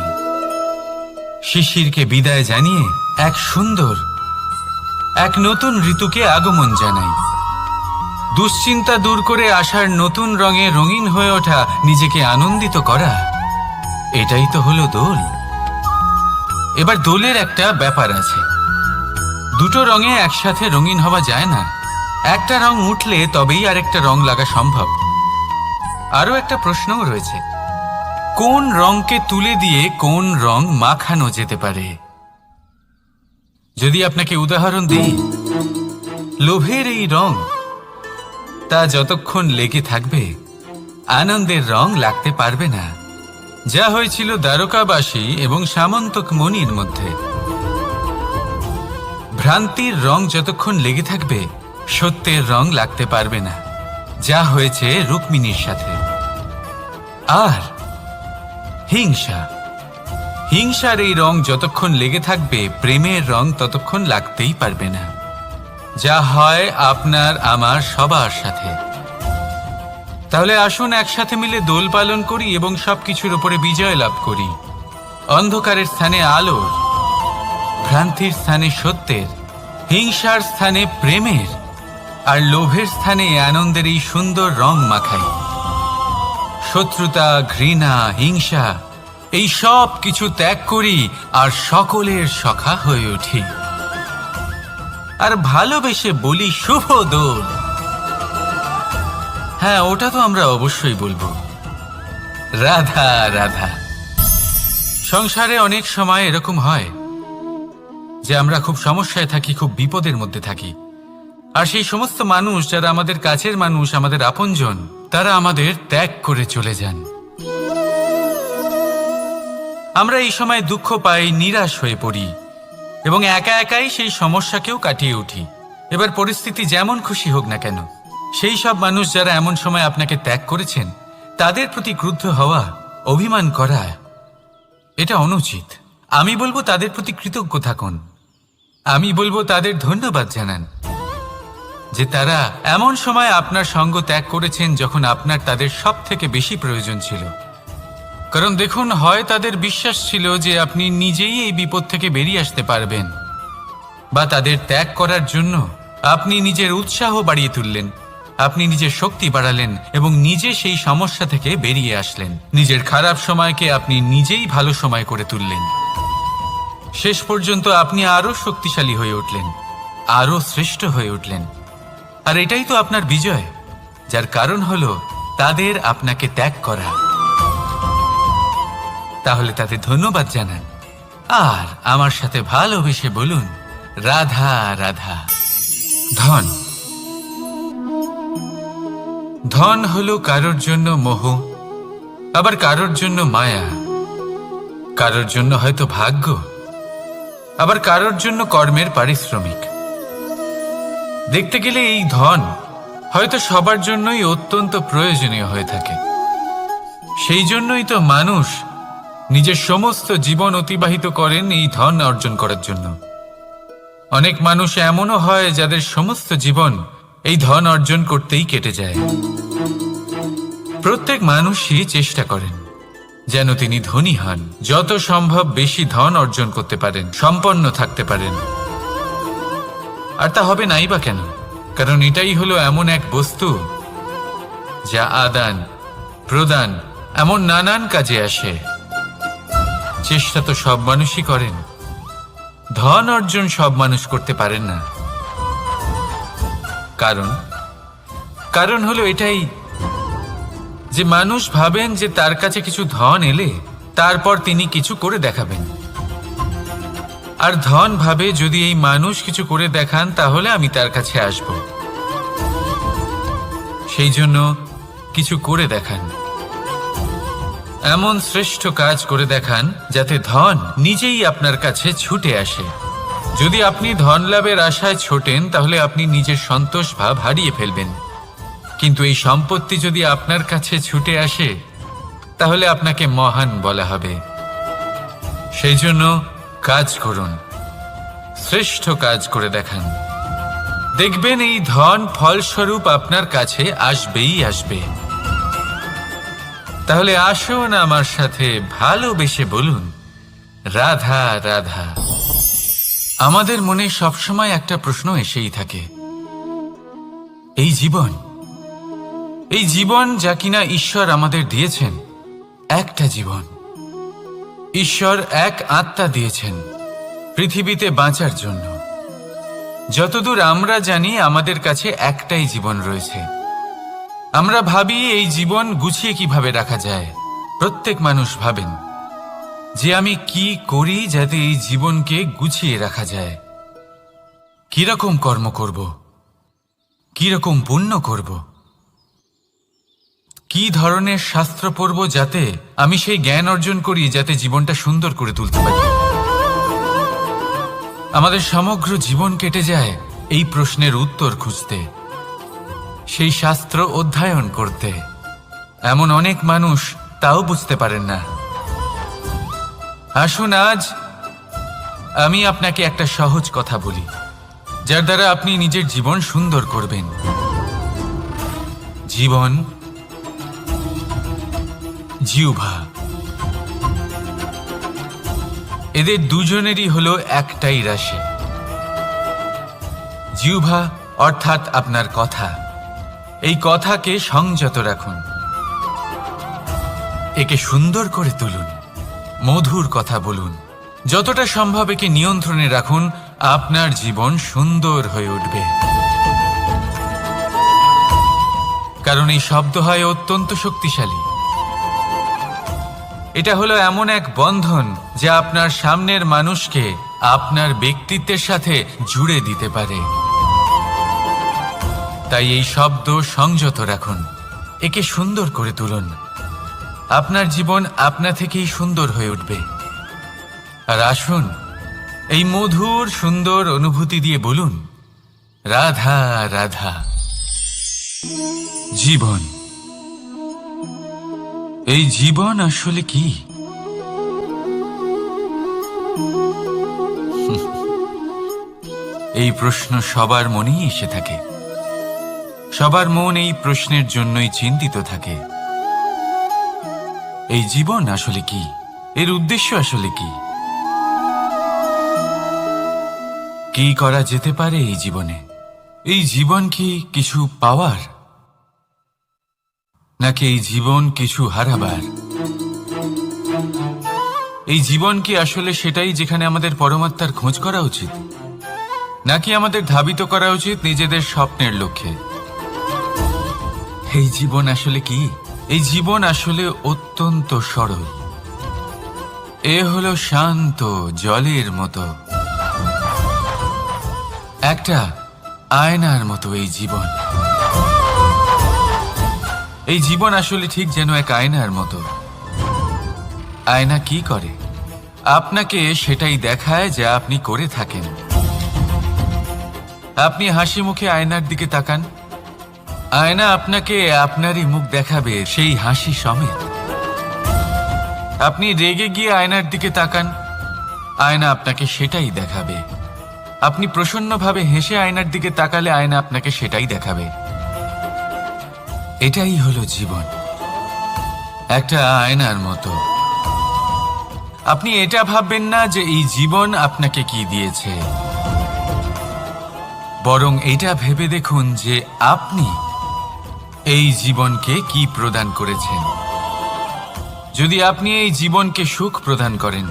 শিশিরকে বিদায় জানিয়ে এক সুন্দর, এক নতুন ঋতুকে আগমন জানাই। দুশ্চিন্তা দূর করে আসার নতুন রঙে রঙিন হয়ে ওঠা, নিজেকে আনন্দিত করা, এটাই তো হলো দোল। এবার দোলের একটা ব্যাপার আছে, দুটো রঙে একসাথে রঙিন হওয়া যায় না। একটা রং উঠলে তবেই আরেকটা রং লাগা সম্ভব। আরও একটা প্রশ্নও রয়েছে, কোন রংকে তুলে দিয়ে কোন রং মাখানো যেতে পারে? যদি আপনাকে উদাহরণ দিই, লোভের এই রং, তা যতক্ষণ লেগে থাকবে আনন্দের রং লাগতে পারবে না। যা হয়েছিল দ্বারকাবাসী এবং সামন্তক মণির মধ্যে। ভ্রান্তির রং যতক্ষণ লেগে থাকবে সত্যের রং লাগতে পারবে না, যা হয়েছে রুক্মিণীর সাথে। আর হিংসার এই রং যতক্ষণ লেগে থাকবে প্রেমের রং ততক্ষণ লাগতেই পারবে না, যা হয় আপনার আমার সবার সাথে। তাহলে আসুন একসাথে মিলে দোল পালন করি এবং সবকিছুর উপরে বিজয় লাভ করি। অন্ধকারের স্থানে আলোর, ভ্রান্তির স্থানে সত্যের, হিংসার স্থানে প্রেমের, আর লোভের স্থানে আনন্দের এই সুন্দর রং মাখাই। শত্রুতা, ঘৃণা, হিংসা এই সব কিছু ত্যাগ করি আর সকলের সখা হয়ে উঠি। আর ভালোবেসে বলি, শুভ দোল। হ্যাঁ, ওটা তো আমরা অবশ্যই বলবো, রাধা রাধা। সংসারে অনেক সময় এরকম হয় যে আমরা খুব সমস্যায় থাকি, খুব বিপদের মধ্যে থাকি। আর সেই সমস্ত মানুষ যারা আমাদের কাছের মানুষ, আমাদের আপনজন, তারা আমাদের ত্যাগ করে চলে যান। আমরা এই সময় দুঃখ পাই, নিরাশ হয়ে পড়ি এবং একা একাই সেই সমস্যাকেও কাটিয়ে উঠি। এবার পরিস্থিতি যেমন খুশি হোক না কেন, সেই সব মানুষ যারা এমন সময় আপনাকে ত্যাগ করেছেন তাদের প্রতি ক্রুদ্ধ হওয়া, অভিমান করা, এটা অনুচিত। আমি বলবো তাদের প্রতি কৃতজ্ঞ থাকুন। আমি বলবো তাদের ধন্যবাদ জানান যে তারা এমন সময় আপনার সঙ্গ ত্যাগ করেছেন যখন আপনার তাদের সব থেকে বেশি প্রয়োজন ছিল। কারণ দেখুন, হয় তাদের বিশ্বাস ছিল যে আপনি নিজেই এই বিপদ থেকে বেরিয়ে আসতে পারবেন, বা তাদের ত্যাগ করার জন্য আপনি নিজের উৎসাহ বাড়িয়ে তুললেন, আপনি নিজের শক্তি বাড়ালেন এবং নিজে সেই সমস্যা থেকে বেরিয়ে আসলেন। নিজের খারাপ সময়কে আপনি নিজেই ভালো সময় করে তুললেন। শেষ পর্যন্ত আপনি আরো শক্তিশালী হয়ে উঠলেন, আরো শ্রেষ্ঠ হয়ে উঠলেন। আর এটাই তো আপনার বিজয়, যার কারণ হলো তাদের আপনাকে ত্যাগ করা। তাহলে তাদের ধন্যবাদ জানান আর আমার সাথে ভালোবেসে বলুন, রাধা রাধা। ধন, ধন হলো কারোর জন্য মোহ, আবার কারোর জন্য মায়া, কারোর জন্য হয়তো ভাগ্য, আবার কারোর জন্য কর্মের পারিশ্রমিক। দেখতে গেলে এই ধন হয়তো সবার জন্যই অত্যন্ত প্রয়োজনীয় হয়ে থাকে। সেই জন্যই তো মানুষ নিজের সমস্ত জীবন অতিবাহিত করেন এই ধন অর্জন করার জন্য। অনেক মানুষ এমনও হয় যাদের সমস্ত জীবন এই ধন অর্জন করতেই কেটে যায়। প্রত্যেক মানুষই চেষ্টা করেন যেন তিনি ধনী হন, যত সম্ভব বেশি ধন অর্জন করতে পারেন, সম্পন্ন থাকতে পারেন। আর তা হবে নাই বা কেন? কারণ এটাই হলো এমন এক বস্তু যা আদান প্রদান এমন নানান কাজে আসে। চেষ্টা তো সব মানুষই করেন, ধন অর্জন সব মানুষ করতে পারেন না। কারণ হলো এটাই যে মানুষ ভাবেন যে তার কাছে কিছু ধন এলে তারপর তিনি কিছু করে দেখাবেন, আর ধন ভাবে যদি এই মানুষ কিছু করে দেখান তাহলে আমি তার কাছে আসব। সেই জন্য কিছু করে দেখান, এমন শ্রেষ্ঠ কাজ করে দেখান যাতে ধন নিজেই আপনার কাছে ছুটে আসে। যদি আপনি ধন লাভের আশায় ছোটেন তাহলে আপনি নিজের সন্তোষ ভাব হারিয়ে ফেলবেন। কিন্তু এই সম্পত্তি যদি আপনার কাছে ছুটে আসে তাহলে আপনাকে মহান বলা হবে। সেই জন্য কাজ করুন, শ্রেষ্ঠ কাজ করে দেখান, দেখবেন এই ধন ফলস্বরূপ আপনার কাছে আসবেই আসবে। তাহলে আসুন আমার সাথে ভালোবেসে বলুন, রাধা রাধা। আমাদের মনে সবসময় একটা প্রশ্ন এসেই থাকে, এই জীবন যা কিনা ঈশ্বর আমাদের দিয়েছেন, একটা জীবন। ঈশ্বর এক আত্মা দিয়েছেন পৃথিবীতে বাঁচার জন্য। যতদূর আমরা জানি আমাদের কাছে একটাই জীবন রয়েছে। আমরা ভাবি এই জীবন গুছিয়ে কিভাবে রাখা যায়। প্রত্যেক মানুষ ভাবেন যে আমি কি করি যাতে এই জীবনকে গুছিয়ে রাখা যায়, কিরকম কর্ম করব, কিরকম পুণ্য করব, কি ধরনের শাস্ত্র পড়ব যাতে আমি সেই জ্ঞান অর্জন করি যাতে জীবনটা সুন্দর করে তুলতে পারি। আমাদের সমগ্র জীবন কেটে যায় এই প্রশ্নের উত্তর খুঁজতে, সেই শাস্ত্র অধ্যয়ন করতে। এমন অনেক মানুষ তাও বুঝতে পারেন না। আসুন আজ আমি আপনাকে একটা সহজ কথা বলি, যার দ্বারা আপনি নিজের জীবন সুন্দর করবেন। জীবন, জিহ্বা, এদের দুজনেরই হলো একটাই রাশি। জিহ্বা অর্থাৎ আপনার কথা, এই কথাকে সংযত রাখুন, একে সুন্দর করে তুলুন, মধুর কথা বলুন। যতটা সম্ভব একে নিয়ন্ত্রণে রাখুন, আপনার জীবন সুন্দর হয়ে উঠবে। কারণ এই শব্দ হয় অত্যন্ত শক্তিশালী। এটা হলো এমন এক বন্ধন যা আপনার সামনের মানুষকে আপনার ব্যক্তিত্বের সাথে জুড়ে দিতে পারে। তাই এই শব্দ সংযত রাখুন, একে সুন্দর করে তুলুন। আপনার জীবন আপনা থেকেই সুন্দর হয়ে উঠবে। আর আসুন এই মধুর সুন্দর অনুভূতি দিয়ে বলুন, রাধা রাধা। জীবন, এই জীবন আসলে কি? এই প্রশ্ন সবার মনেই এসে থাকে। সবার মন এই প্রশ্নের জন্যই চিন্তিত থাকে। এই জীবন আসলে কি? এর উদ্দেশ্য আসলে কি? কি করা যেতে পারে এই জীবনে? এই জীবন কি কিছু পাওয়ার, নাকি এই জীবন কিছু হারাবার? এই জীবন কি আসলে সেটাই যেখানে আমাদের পরমাত্মার খোঁজ করা উচিত, নাকি আমাদের ধাবিত করা উচিত নিজেদের স্বপ্নের লক্ষ্যে? এই জীবন আসলে কি? এই জীবন আসলে অত্যন্ত সরল। এ হলো শান্ত জলের মতো, একটা আয়নার মতো এই জীবন। এই জীবন আসলে ঠিক যেন এক আয়নার মতো। আয়না কি করে? আপনাকে সেটাই দেখায় যা আপনি করে থাকেন। আপনি হাসি মুখে আয়নার দিকে তাকান, আয়না আপনাকে আপনারই মুখ দেখাবে, সেই হাসি সমেত। আপনি রেগে গিয়ে আয়নার দিকে তাকান, আয়না আপনাকে সেটাই দেখাবে। আপনি প্রসন্নভাবে হেসে আয়নার দিকে তাকালে আয়না আপনাকে সেটাই দেখাবে। এটাই হলো জীবন, একটা আয়নার মতো। আপনি এটা ভাববেন না যে এই জীবন আপনাকে কি দিয়েছে, বরং এটা ভেবে দেখুন যে আপনি এই জীবনকে কি প্রদান করেছেন। যদি আপনি এই জীবনকে সুখ প্রদান করেন,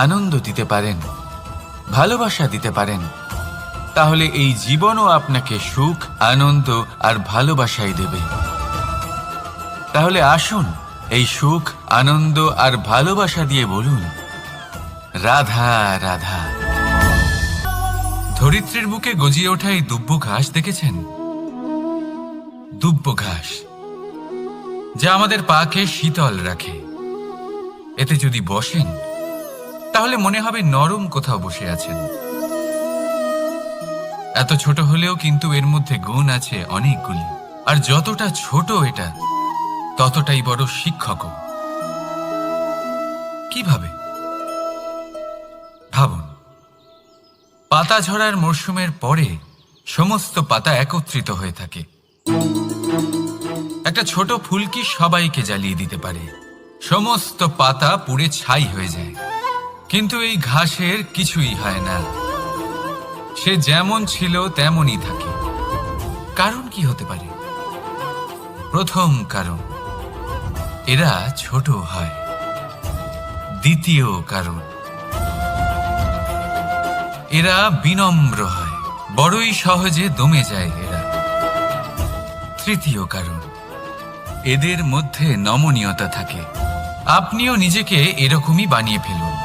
আনন্দ দিতে পারেন, ভালোবাসা দিতে পারেন, তাহলে এই জীবনও আপনাকে সুখ, আনন্দ আর ভালোবাসাই দেবে। তাহলে আসুন এই সুখ, আনন্দ আর ভালোবাসা দিয়ে বলুন, রাধা রাধা। ধরিত্রীর বুকে গজিয়ে ওঠা এই দুব্ব ঘাস দেখেছেন? দুব্ব ঘাস, যা আমাদের পাকে শীতল রাখে। এতে যদি বসেন তাহলে মনে হবে নরম কোথাও বসে আছেন। এত ছোট হলেও কিন্তু এর মধ্যে গুণ আছে অনেকগুলি, আর যতটা ছোট এটা ততটাই বড় শিক্ষকও। কিভাবে? ভাবুন, পাতা ঝরার মরশুমের পরে সমস্ত পাতা একত্রিত হয়ে থাকে। একটা ছোট ফুলকি সবাইকে জ্বালিয়ে দিতে পারে, সমস্ত পাতা পুড়ে ছাই হয়ে যায়। কিন্তু এই ঘাসের কিছুই হয় না, সে যেমন ছিল তেমনই থাকে। কারণ কি হতে পারে? প্রথম কারণ, এরা ছোট হয়। দ্বিতীয় কারণ, এরা বিনম্র হয়, বড়ই সহজে দমে যায় এরা। তৃতীয় কারণ, এদের মধ্যে নমনীয়তা থাকে। আপনিও নিজেকে এরকমই বানিয়ে ফেলুন।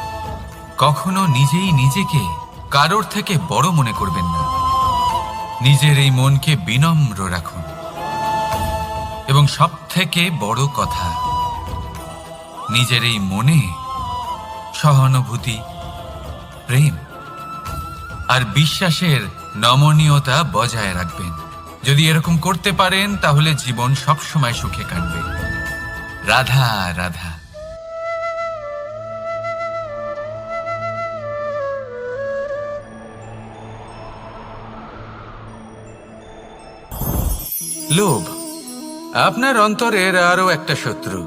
কখনো নিজেই নিজেকে কারোর থেকে বড় মনে করবেন না। নিজের এই মনকে বিনম্র রাখুন। এবং সবথেকে বড় কথা, নিজের এই মনে সহানুভূতি, প্রেম আর বিশ্বাসের নমনীয়তা বজায় রাখবেন। যদি এরকম করতে পারেন তাহলে জীবন সবসময় সুখে কাটবে। রাধা রাধা। লোভ আপনার অন্তরের আরো একটা শত্রু।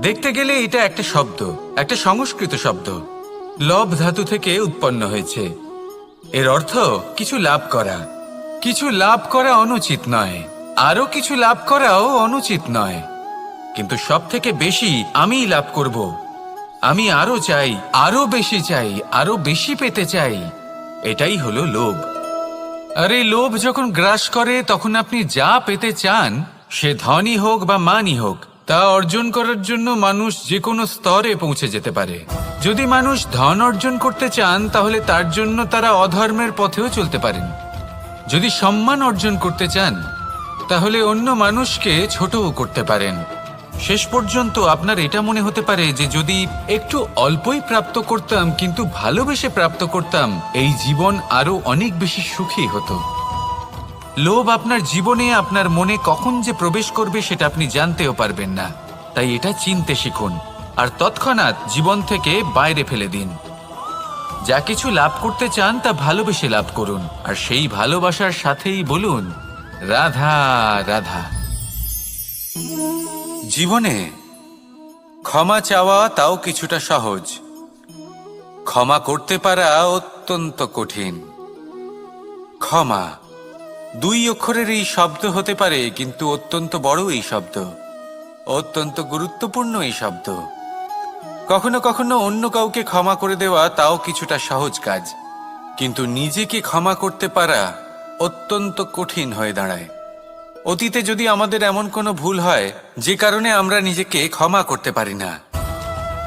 দেখতে গেলে এটা একটা শব্দ, একটা সংস্কৃত শব্দ। লব ধাতু থেকে উৎপন্ন হয়েছে। এর অর্থ কিছু লাভ করা। কিছু লাভ করা অনুচিত নয়, আরো কিছু লাভ করাও অনুচিত নয়, কিন্তু সব থেকে বেশি আমিই লাভ করব। আমি আরো চাই, আরো বেশি চাই, আরো বেশি পেতে চাই। এটাই হলো লোভ। আর এই লোভ যখন গ্রাস করে তখন আপনি যা পেতে চান, সে ধনই হোক বা মানই হোক, তা অর্জন করার জন্য মানুষ যে কোনো স্তরে পৌঁছে যেতে পারে। যদি মানুষ ধন অর্জন করতে চান তাহলে তার জন্য তারা অধর্মের পথেও চলতে পারেন। যদি সম্মান অর্জন করতে চান তাহলে অন্য মানুষকে ছোটও করতে পারেন। শেষ পর্যন্ত আপনার এটা মনে হতে পারে যে যদি একটু অল্পই প্রাপ্ত করতাম, কিন্তু ভালোবেসে প্রাপ্ত করতাম, এই জীবন আরো অনেক বেশি সুখী হতো। লোভ আপনার জীবনে, আপনার মনে কখন যে প্রবেশ করবে সেটা আপনি জানতেও পারবেন না। তাই এটা চিনতে শিখুন আর তৎক্ষণাৎ জীবন থেকে বাইরে ফেলে দিন। যা কিছু লাভ করতে চান তা ভালোবেসে লাভ করুন, আর সেই ভালোবাসার সাথেই বলুন, রাধা রাধা। জীবনে ক্ষমা চাওয়া তাও কিছুটা সহজ, ক্ষমা করতে পারা অত্যন্ত কঠিন। ক্ষমা। 2 অক্ষরের এই শব্দ হতে পারে, কিন্তু অত্যন্ত বড় এই শব্দ, অত্যন্ত গুরুত্বপূর্ণ এই শব্দ। কখনো কখনো অন্য কাউকে ক্ষমা করে দেওয়া তাও কিছুটা সহজ কাজ, কিন্তু নিজেকে ক্ষমা করতে পারা অত্যন্ত কঠিন হয়ে দাঁড়ায়। অতীতে যদি আমাদের এমন কোনো ভুল হয় যে কারণে আমরা নিজেকে ক্ষমা করতে পারি না,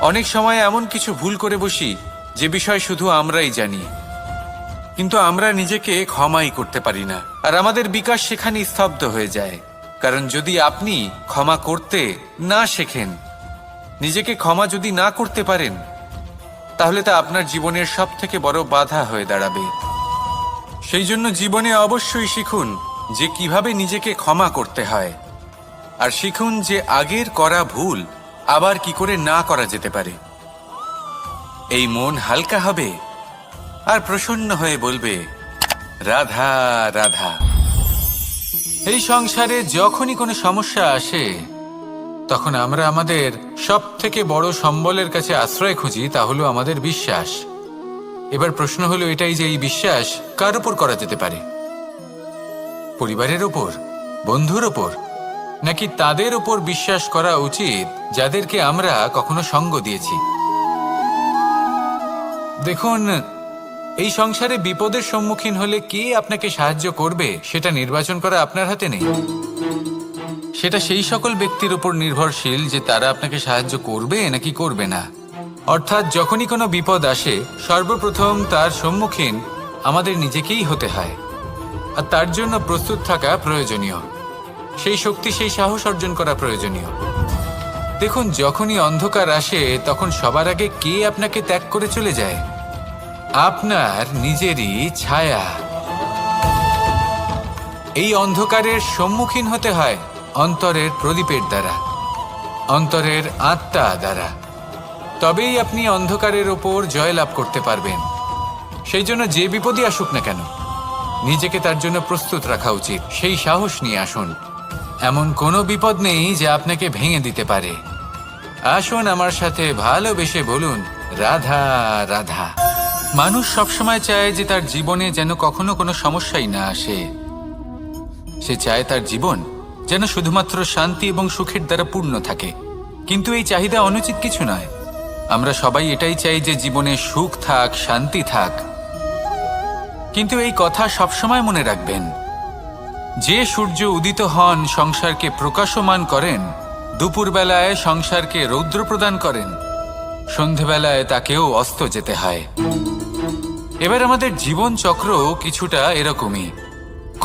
অনেক সময় এমন কিছু ভুল করে বসি যে বিষয় শুধু আমরাই জানি, কিন্তু আমরা নিজেকে ক্ষমাই করতে পারি না, আর আমাদের বিকাশ সেখানে স্তব্ধ হয়ে যায়। কারণ যদি আপনি ক্ষমা করতে না শেখেন, নিজেকে ক্ষমা যদি না করতে পারেন, তাহলে তা আপনার জীবনের সবথেকে বড় বাধা হয়ে দাঁড়াবে। সেই জন্য জীবনে অবশ্যই শিখুন যে কিভাবে নিজেকে ক্ষমা করতে হয়, আর শিখুন যে আগের করা ভুল আবার কি করে না করা যেতে পারে। এই মন হালকা হবে আর প্রসন্ন হয়ে বলবে, রাধা রাধা। এই সংসারে যখনই কোনো সমস্যা আসে, তখন আমরা আমাদের সব থেকে বড় সম্বলের কাছে আশ্রয় খুঁজি, তা হলো আমাদের বিশ্বাস। এবার প্রশ্ন হলো এটাই যে এই বিশ্বাস কার উপর করা যেতে পারে? পরিবারের ওপর, বন্ধুর ওপর, নাকি তাদের ওপর বিশ্বাস করা উচিত যাদেরকে আমরা কখনো সঙ্গ দিয়েছি? দেখুন, এই সংসারে বিপদের সম্মুখীন হলে কে আপনাকে সাহায্য করবে সেটা নির্বাচন করা আপনার হাতে নেই। সেটা সেই সকল ব্যক্তির উপর নির্ভরশীল যে তারা আপনাকে সাহায্য করবে নাকি করবে না। অর্থাৎ যখনই কোনো বিপদ আসে, সর্বপ্রথম তার সম্মুখীন আমাদের নিজেকেই হতে হয়, আর তার জন্য প্রস্তুত থাকা প্রয়োজনীয়। সেই শক্তি, সেই সাহস অর্জন করা প্রয়োজনীয়। দেখুন, যখনই অন্ধকার আসে তখন সবার আগে কে আপনাকে ত্যাগ করে চলে যায়? আপনার নিজেরই ছায়া। এই অন্ধকারের সম্মুখীন হতে হয় অন্তরের প্রদীপের দ্বারা, অন্তরের আত্মা দ্বারা। তবেই আপনি অন্ধকারের ওপর জয়লাভ করতে পারবেন। সেই জন্য যে বিপদই আসুক না কেন, নিজেকে তার জন্য প্রস্তুত রাখা উচিত। সেই সাহস নিয়ে আসুন। এমন কোনো বিপদ নেই যা আপনাকে ভেঙে দিতে পারে। আসুন আমার সাথে ভালোবেসে বলুন, রাধা রাধা। মানুষ সবসময় চায় যে তার জীবনে যেন কখনো কোনো সমস্যাই না আসে। সে চায় তার জীবন যেন শুধুমাত্র শান্তি এবং সুখের দ্বারা পূর্ণ থাকে। কিন্তু এই চাহিদা অনুচিত কিছু নয়। আমরা সবাই এটাই চাই যে জীবনে সুখ থাক, শান্তি থাক। কিন্তু এই কথা সবসময় মনে রাখবেন, যে সূর্য উদিত হন সংসারকে প্রকাশমান করেন, দুপুরবেলায় সংসারকে রৌদ্র প্রদান করেন, সন্ধেবেলায় তাকেও অস্ত যেতে হয়। এবার আমাদের জীবন চক্র কিছুটা এরকমই।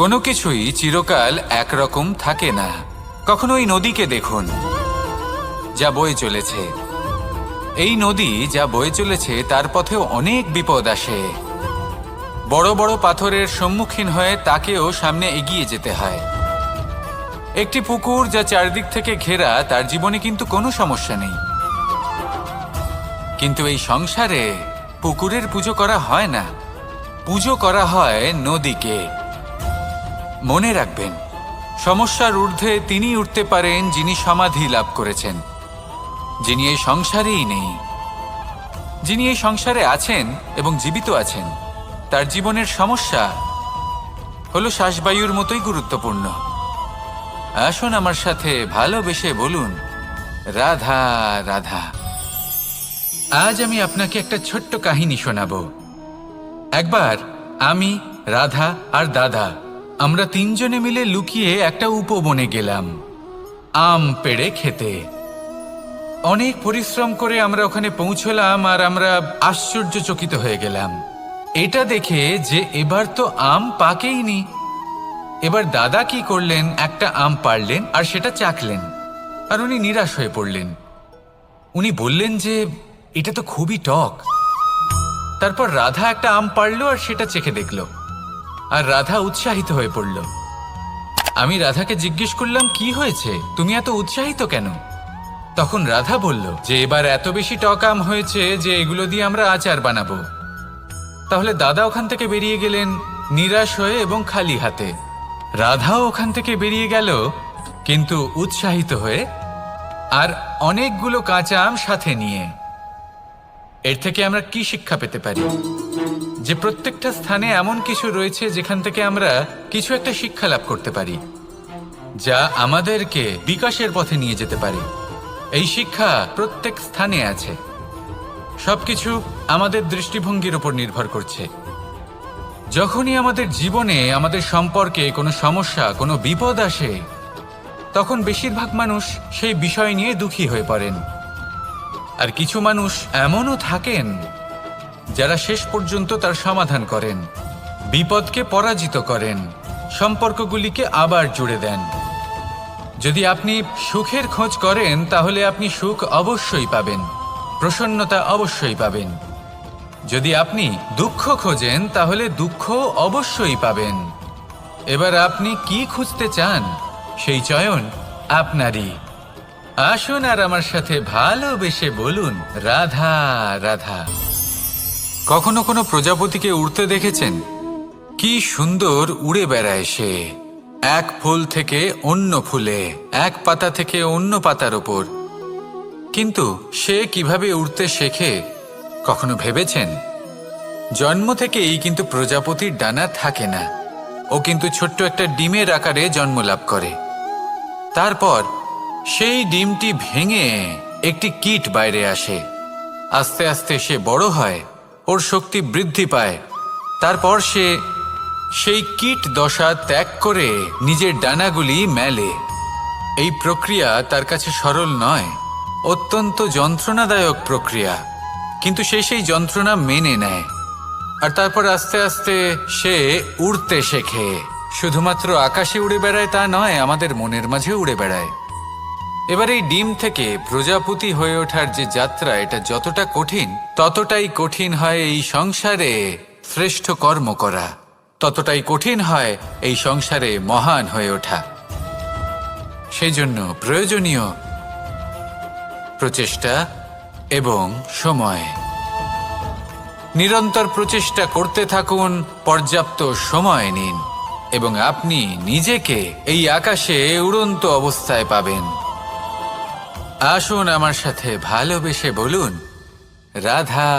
কোনো কিছুই চিরকাল একরকম থাকে না। কখনো এই নদীকে দেখুন যা বয়ে চলেছে। এই নদী যা বয়ে চলেছে তার পথেও অনেক বিপদ আসে। বড় বড় পাথরের সম্মুখীন হয়ে তাকেও সামনে এগিয়ে যেতে হয়। একটি পুকুর যা চারদিক থেকে ঘেরা, তার জীবনে কিন্তু কোনো সমস্যা নেই। কিন্তু এই সংসারে পুকুরের পুজো করা হয় না, পুজো করা হয় নদীকে। মনে রাখবেন, সমস্যার ঊর্ধ্বে তিনি উঠতে পারেন যিনি সমাধি লাভ করেছেন, যিনি এই সংসারেই নেই। যিনি এই সংসারে আছেন এবং জীবিত আছেন, তার জীবনের সমস্যা হলো শ্বাসবায়ুর মতোই গুরুত্বপূর্ণ। আসুন আমার সাথে ভালোবেসে বলুন, রাধা রাধা। আজ আমি আপনাকে একটা ছোট্ট কাহিনী শোনাবো। একবার আমি, রাধা আর দাদা, আমরা তিনজনে মিলে লুকিয়ে একটা উপবনে গেলাম আম পেড়ে খেতে। অনেক পরিশ্রম করে আমরা ওখানে পৌঁছলাম, আর আমরা আশ্চর্যচকিত হয়ে গেলাম এটা দেখে যে এবার তো আম পাকেইনি। এবার দাদা কি করলেন, একটা আম পাড়লেন আর সেটা চাখলেন, আর উনি নিরাশ হয়ে পড়লেন। উনি বললেন যে এটা তো খুবই টক। তারপর রাধা একটা আম পাড়লো আর সেটা চেখে দেখল, আর রাধা উৎসাহিত হয়ে পড়ল। আমি রাধাকে জিজ্ঞেস করলাম, কি হয়েছে, তুমি এত উৎসাহিত কেন? তখন রাধা বলল যে এবার এত বেশি টক আম হয়েছে যে এগুলো দিয়ে আমরা আচার বানাবো। তাহলে দাদা ওখান থেকে বেরিয়ে গেলেন নিরাশ হয়ে এবং খালি হাতে। রাধাও ওখান থেকে বেরিয়ে গেল কিন্তু উৎসাহিত হয়ে, আর অনেকগুলো কাঁচা আম সাথে নিয়ে। এর থেকে আমরা কি শিক্ষা পেতে পারি? যে প্রত্যেকটা স্থানে এমন কিছু রয়েছে যেখান থেকে আমরা কিছু একটা শিক্ষা লাভ করতে পারি, যা আমাদেরকে বিকাশের পথে নিয়ে যেতে পারে। এই শিক্ষা প্রত্যেক স্থানে আছে। সবকিছু আমাদের দৃষ্টিভঙ্গির উপর নির্ভর করছে। যখনই আমাদের জীবনে আমাদের সম্পর্কে কোনো সমস্যা, কোনো বিপদ আসে, তখন বেশিরভাগ মানুষ সেই বিষয় নিয়ে দুঃখী হয়ে পড়েন। আর কিছু মানুষ এমনও থাকেন যারা শেষ পর্যন্ত তার সমাধান করেন, বিপদকে পরাজিত করেন, সম্পর্কগুলিকে আবার জুড়ে দেন। যদি আপনি সুখের খোঁজ করেন তাহলে আপনি সুখ অবশ্যই পাবেন, প্রসন্নতা অবশ্যই পাবেন। যদি আপনি দুঃখ খোঁজেন তাহলে দুঃখ অবশ্যই পাবেন। এবার আপনি কি খুঁজতে চান সেই চয়ন আপনারই। আসুন আর আমার সাথে ভালোবেসে বলুন, রাধা রাধা। কখনো কোনো প্রজাপতিকে উড়তে দেখেছেন? কি সুন্দর উড়ে বেড়ায় সে, এক ফুল থেকে অন্য ফুলে, এক পাতা থেকে অন্য পাতার ওপর। কিন্তু সে কিভাবে উড়তে শেখে কখনো ভেবেছেন? জন্ম থেকেই কিন্তু প্রজাপতির ডানা থাকে না। ও কিন্তু ছোট্ট একটা ডিমের আকারে জন্ম লাভ করে। তারপর সেই ডিমটি ভেঙে একটি কীট বাইরে আসে। আস্তে আস্তে সে বড় হয়, ওর শক্তি বৃদ্ধি পায়। তারপর সে সেই কীট দশা ত্যাগ করে নিজের ডানাগুলি মেলে। এই প্রক্রিয়া তার কাছে সরল নয়, অত্যন্ত যন্ত্রণাদায়ক প্রক্রিয়া, কিন্তু সে সেই যন্ত্রণা মেনে নেয়। আর তারপর আস্তে আস্তে সে উড়তে শেখে। শুধুমাত্র আকাশে উড়ে বেড়ায় তা নয়, আমাদের মনের মাঝে উড়ে বেড়ায়। এবার এই ডিম থেকে প্রজাপতি হয়ে ওঠার যে যাত্রা, এটা যতটা কঠিন, ততটাই কঠিন হয় এই সংসারে শ্রেষ্ঠ কর্ম করা, ততটাই কঠিন হয় এই সংসারে মহান হয়ে ওঠা। সেই জন্য প্রয়োজনীয় প্রচেষ্টা এবং সময়। নিরন্তর প্রচেষ্টা করতে থাকুন, পর্যাপ্ত সময় নিন, এবং আপনি নিজেকে এই আকাশে উড়ন্ত অবস্থায় পাবেন। আসুন আমার সাথে ভালোবেসে বলুন, রাধা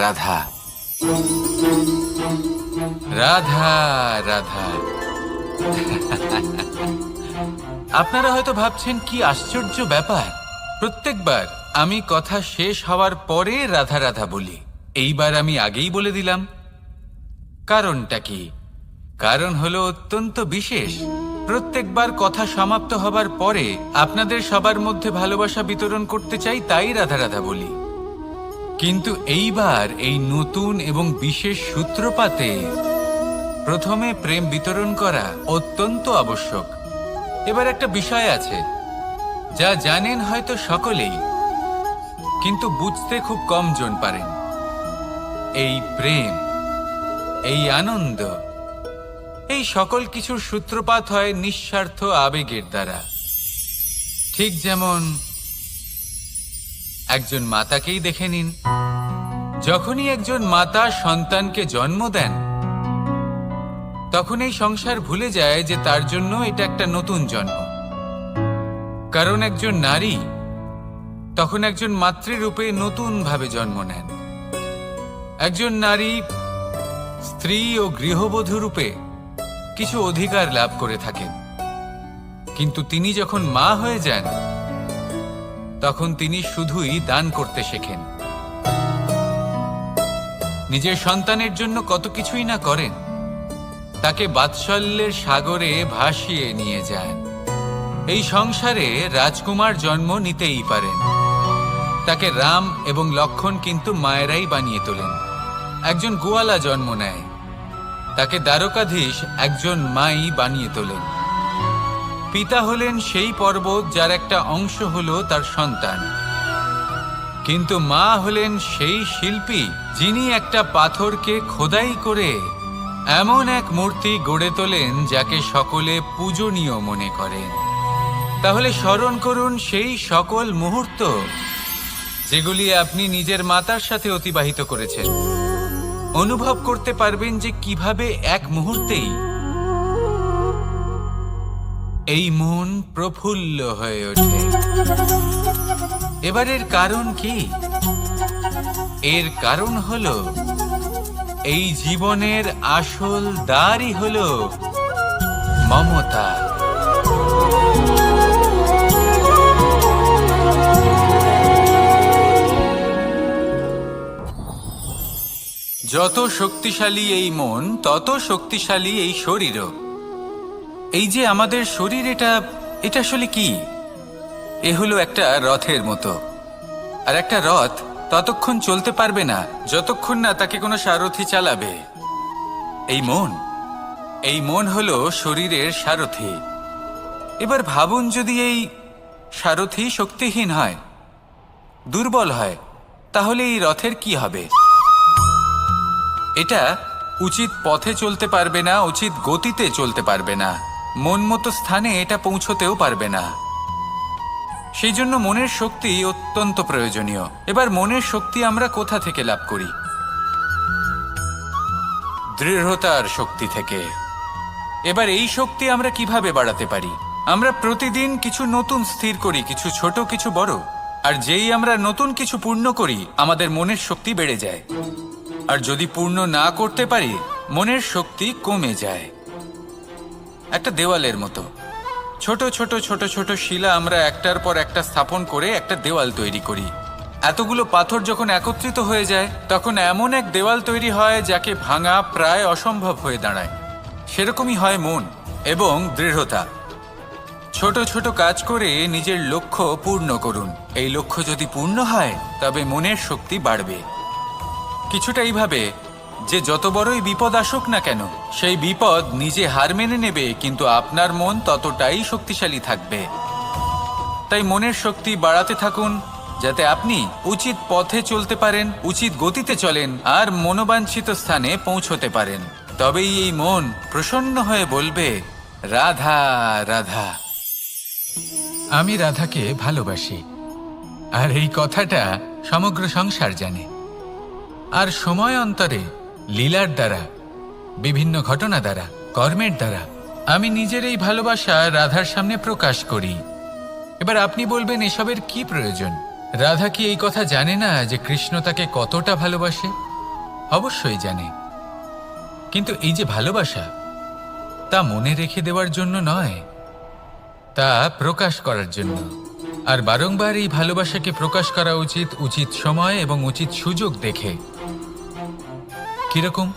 রাধা, রাধা রাধা। আপনারা হয়তো ভাবছেন কি আশ্চর্য ব্যাপার, প্রত্যেকবার আমি কথা শেষ হওয়ার পরে রাধা রাধা বলি। এইবার আমি আগেই বলে দিলাম। কারণটা কি? কারণ হলো অত্যন্ত বিশেষ। প্রত্যেকবার কথা সমাপ্ত হবার পরে আপনাদের সবার মধ্যে ভালোবাসা বিতরণ করতে চাই, তাই রাধা রাধা বলি। কিন্তু এইবার এই নতুন এবং বিশেষ সূত্রপাতে প্রথমে প্রেম বিতরণ করা অত্যন্ত আবশ্যক। এবার একটা বিষয় আছে যা জানেন হয়তো সকলেই, কিন্তু বুঝতে খুব কম জন পারেন। এই প্রেম, এই আনন্দ, এই সকল কিছুর সূত্রপাত হয় নিঃস্বার্থ আবেগের দ্বারা। ঠিক যেমন একজন মাতাকেই দেখে নিন। যখনই একজন মাতা সন্তানকে জন্ম দেন, তখন এই সংসার ভুলে যায় যে তার জন্য এটা একটা নতুন জন্ম। কারণ একজন নারী তখন একজন মাতৃরূপে নতুনভাবে জন্ম নেন। একজন নারী স্ত্রী ও গৃহবধূ রূপে কিছু অধিকার লাভ করে থাকেন, কিন্তু তিনি যখন মা হয়ে যান তখন তিনি শুধুই দান করতে শেখেন। নিজের সন্তানের জন্য কত কিছুই না করেন, তাকে বাৎসল্যের সাগরে ভাসিয়ে নিয়ে যান। এই সংসারে রাজকুমার জন্ম নিতেই পারেন, তাকে রাম এবং লক্ষণ কিন্তু মায়েরাই বানিয়ে তোলেন। একজন গোয়ালা জন্ম নেয়, তাকে দ্বারকাধীশ একজন মাই বানিয়ে তোলেন। পিতা হলেন সেই পর্বত যার একটা অংশ হলো তার সন্তান, কিন্তু মা হলেন সেই শিল্পী যিনি একটা পাথরকে খোদাই করে এমন এক মূর্তি গড়ে তোলেন যাকে সকলে পূজনীয় মনে করেন। তাহলে স্মরণ করুন সেই সকল মুহূর্ত যেগুলি আপনি নিজের মাতার সাথে অতিবাহিত করেছেন। অনুভব করতে পারবেন যে কিভাবে এক মুহূর্তেই এই মন প্রফুল্ল হয়ে ওঠে। এবারের কারণ কি? এর কারণ হলো এই জীবনের আসল দ্বারই হলো মমতা। যত শক্তিশালী এই মন, তত শক্তিশালী এই শরীরও। এই যে আমাদের শরীর, এটা আসলে কি? এ হলো একটা রথের মতো। আর একটা রথ ততক্ষণ চলতে পারবে না যতক্ষণ না তাকে কোনো সারথি চালাবে। এই মন হলো শরীরের সারথি। এবার ভাবুন, যদি এই সারথি শক্তিহীন হয়, দুর্বল হয়, তাহলে এই রথের কি হবে? এটা উচিত পথে চলতে পারবে না, উচিত গতিতে চলতে পারবে না, মন মতো স্থানে এটা পৌঁছতেও পারবে না। সেই জন্য মনের শক্তি অত্যন্ত প্রয়োজনীয়। এবার মনের শক্তি আমরা কোথা থেকে লাভ করি? দৃঢ়তার শক্তি থেকে। এবার এই শক্তি আমরা কিভাবে বাড়াতে পারি? আমরা প্রতিদিন কিছু নতুন স্থির করি, কিছু ছোট কিছু বড়। আর যেই আমরা নতুন কিছু পূর্ণ করি, আমাদের মনের শক্তি বেড়ে যায়। আর যদি পূর্ণ না করতে পারি, মনের শক্তি কমে যায়। একটা দেওয়ালের মতো ছোট ছোট ছোট ছোট শিলা আমরা একটার পর একটা স্থাপন করে একটা দেওয়াল তৈরি করি। এতগুলো পাথর যখন একত্রিত হয়ে যায়, তখন এমন এক দেওয়াল তৈরি হয় যাকে ভাঙা প্রায় অসম্ভব হয়ে দাঁড়ায়। সেরকমই হয় মন এবং দৃঢ়তা। ছোট ছোট কাজ করে নিজের লক্ষ্য পূর্ণ করুন। এই লক্ষ্য যদি পূর্ণ হয়, তবে মনের শক্তি বাড়বে। কিছুটা এইভাবে যে যত বড়ই বিপদ আসুক না কেন, সেই বিপদ নিজে হার মেনে নেবে, কিন্তু আপনার মন ততটাই শক্তিশালী থাকবে। তাই মনের শক্তি বাড়াতে থাকুন, যাতে আপনি উচিত পথে চলতে পারেন, উচিত গতিতে চলেন আর মনোবাঞ্ছিত স্থানে পৌঁছতে পারেন। তবেই এই মন প্রসন্ন হয়ে বলবে, রাধা রাধা। আমি রাধাকে ভালোবাসি। আর এই কথাটা সমগ্র সংসার জানে। আর সময় অন্তরে লীলার দ্বারা, বিভিন্ন ঘটনা দ্বারা, কর্মের দ্বারা আমি নিজের এই ভালোবাসা রাধার সামনে প্রকাশ করি। এবার আপনি বলবেন, এসবের কি প্রয়োজন? রাধা কি এই কথা জানে না যে কৃষ্ণ তাকে কতটা ভালোবাসে? অবশ্যই জানে। কিন্তু এই যে ভালোবাসা, তা মনে রেখে দেওয়ার জন্য নয়, তা প্রকাশ করার জন্য। আর বারংবার এই ভালোবাসাকে প্রকাশ করা উচিত, উচিত সময় এবং উচিত সুযোগ দেখে। কিরকম?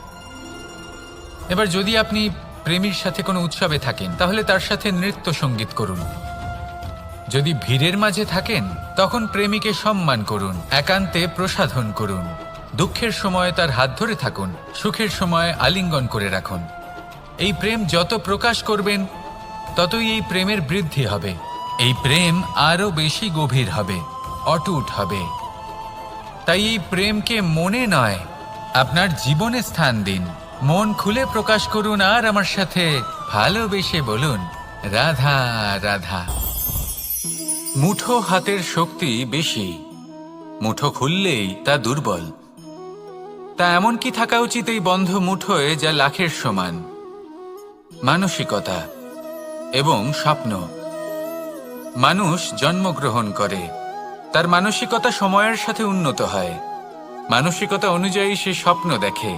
এবার যদি আপনি প্রেমীর সাথে কোনো উৎসবে থাকেন, তাহলে তার সাথে নৃত্য সঙ্গীত করুন। যদি ভিড়ের মাঝে থাকেন, তখন প্রেমীকে সম্মান করুন, একান্তে প্রসাধন করুন। দুঃখের সময় তার হাত ধরে থাকুন, সুখের সময় আলিঙ্গন করে রাখুন। এই প্রেম যত প্রকাশ করবেন, ততই এই প্রেমের বৃদ্ধি হবে। এই প্রেম আরো বেশি গভীর হবে, অটুট হবে। তাই এই প্রেমকে মনে নয়, আপনার জীবনে স্থান দিন। মন খুলে প্রকাশ করুন আর আমার সাথে ভালোবেসে বলুন, রাধা রাধা। মুঠো হাতের শক্তি বেশি, মুঠো খুললেই তা দুর্বল। তা এমন কি থাকা উচিত এই বন্ধ মুঠোয়, যা লাখের সমান? মানসিকতা এবং স্বপ্ন। মানুষ জন্মগ্রহণ করে, তার মানসিকতা সময়ের সাথে উন্নত হয়। মানসিকতা অনুযায়ী সে স্বপ্ন দেখে,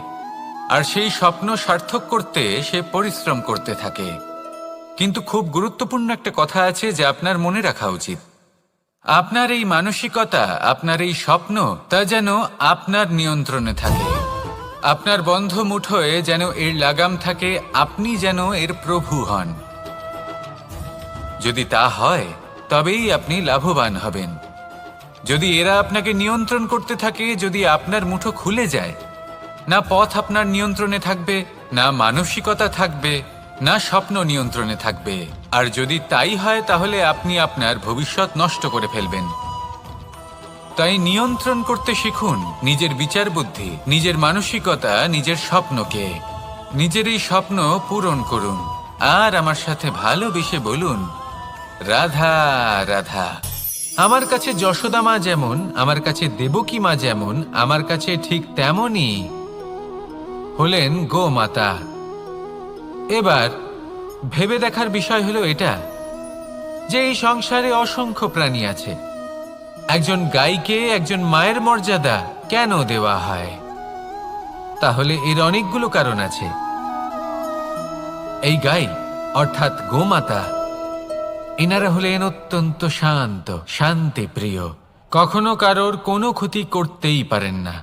আর সেই স্বপ্ন সার্থক করতে সে পরিশ্রম করতে থাকে। কিন্তু খুব গুরুত্বপূর্ণ একটা কথা আছে যা আপনার মনে রাখা উচিত। আপনার এই মানসিকতা, আপনার এই স্বপ্ন, তা যেন আপনার নিয়ন্ত্রণে থাকে। আপনার বন্ধ মুঠোয় যেন এর লাগাম থাকে, আপনি যেন এর প্রভু হন। যদি তা হয়, তবেই আপনি লাভবান হবেন। যদি এরা আপনাকে নিয়ন্ত্রণ করতে থাকে, যদি আপনার মুঠো খুলে যায়, না পথ আপনার নিয়ন্ত্রণে থাকবে, না মানসিকতা থাকবে, না স্বপ্ন নিয়ন্ত্রণে থাকবে। আর যদি তাই হয়, তাহলে আপনি আপনার ভবিষ্যৎ নষ্ট করে ফেলবেন। তাই নিয়ন্ত্রণ করতে শিখুন নিজের বিচার বুদ্ধি, নিজের মানসিকতা, নিজের স্বপ্নকে। নিজের এই স্বপ্ন পূরণ করুন আর আমার সাথে ভালোবেসে বলুন, রাধা রাধা। আমার কাছে যশোদা মা যেমন, আমার কাছে দেবকী মা যেমন, আমার কাছে ঠিক তেমনই হলেন গোমাতা। এবার ভেবে দেখার বিষয় হলো এটা, যে এই সংসারে অসংখ্য প্রাণী আছে। একজন গাইকে একজন মায়ের মর্যাদা কেন দেওয়া হয়? তাহলে এর অনেকগুলো কারণ আছে। এই গাই অর্থাৎ গোমাতা, এনারা হলেন অত্যন্ত শান্ত, শান্তিপ্রিয়, কখনো কারোর কোনো ক্ষতি করতেই পারেন না।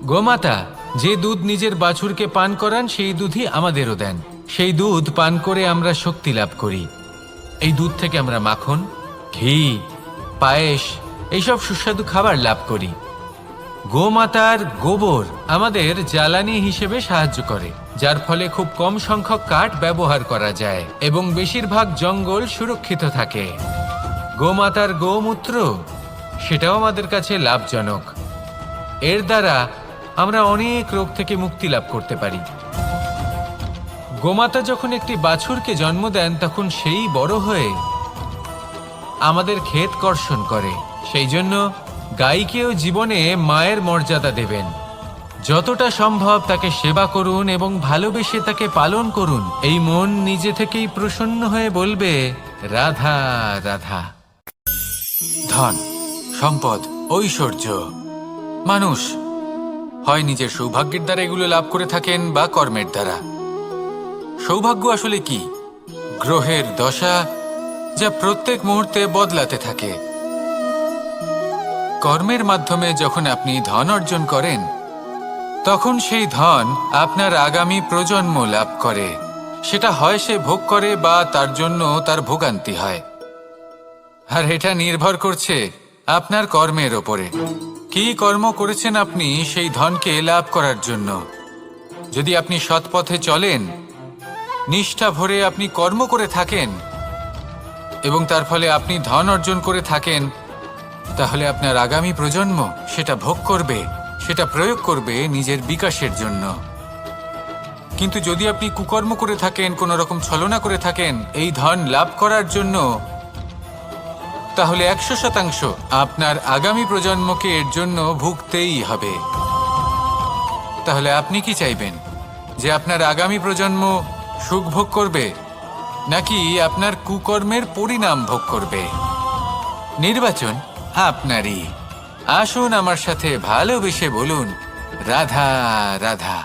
গোমাতা যে দুধ নিজের বাছুরকে পান করান সেই দুধই আমাদেরও দেন। সেই দুধ পান করে আমরা শক্তি লাভ করি। এই দুধ থেকে আমরা মাখন, ঘি, পায়েস এইসব সুস্বাদু খাবার লাভ করি। গোমাতার গোবর আমাদের জ্বালানি হিসেবে সাহায্য করে, যার ফলে খুব কম সংখ্যক কাঠ ব্যবহার করা যায় এবং বেশিরভাগ জঙ্গল সুরক্ষিত থাকে। গোমাতার গোমূত্র সেটাও আমাদের কাছে লাভজনক। এর দ্বারা আমরা অনেক রোগ থেকে মুক্তি লাভ করতে পারি। গোমাতা যখন একটি বাছুরকে জন্ম দেন তখন সেই বড় হয়ে আমাদের ক্ষেত কর্ষণ করে। সেই জন্য গাইকেও জীবনে মায়ের মর্যাদা দেবেন। যতটা সম্ভব তাকে সেবা করুন এবং ভালোবেসে তাকে পালন করুন। এই মন নিজে থেকেই প্রসন্ন হয়ে বলবে, রাধা রাধা। ধন, সম্পদ, ঐশ্বর্য মানুষ হয় নিজের সৌভাগ্যের দ্বারা এগুলো লাভ করে থাকেন বা কর্মের দ্বারা। সৌভাগ্য আসলে কি? গ্রহের দশা যা প্রত্যেক মুহূর্তে বদলাতে থাকে। কর্মের মাধ্যমে যখন আপনি ধন অর্জন করেন তখন সেই ধন আপনার আগামী প্রজন্ম লাভ করে। সেটা হয় সে ভোগ করে বা তার জন্য তার ভোগান্তি হয়। আর এটা নির্ভর করছে আপনার কর্মের ওপরে। কি কর্ম করেছেন আপনি সেই ধনকে লাভ করার জন্য। যদি আপনি সৎ পথে চলেন, নিষ্ঠা ভরে আপনি কর্ম করে থাকেন এবং তার ফলে আপনি ধন অর্জন করে থাকেন, তাহলে আপনার আগামী প্রজন্ম সেটা ভোগ করবে, সেটা প্রয়োগ করবে নিজের বিকাশের জন্য। কিন্তু যদি আপনি কুকর্ম করে থাকেন, কোনো রকম ছলনা করে থাকেন এই ধন লাভ করার জন্য, তাহলে 100% আপনার আগামী প্রজন্মকে এর জন্য ভুগতেই হবে। তাহলে আপনি কি চাইবেন? যে আপনার আগামী প্রজন্ম সুখ ভোগ করবে নাকি আপনার কুকর্মের পরিণাম ভোগ করবে? নির্বাচন আপনারই। আসুন আমার সাথে ভালোবেসে বলুন, রাধা রাধা।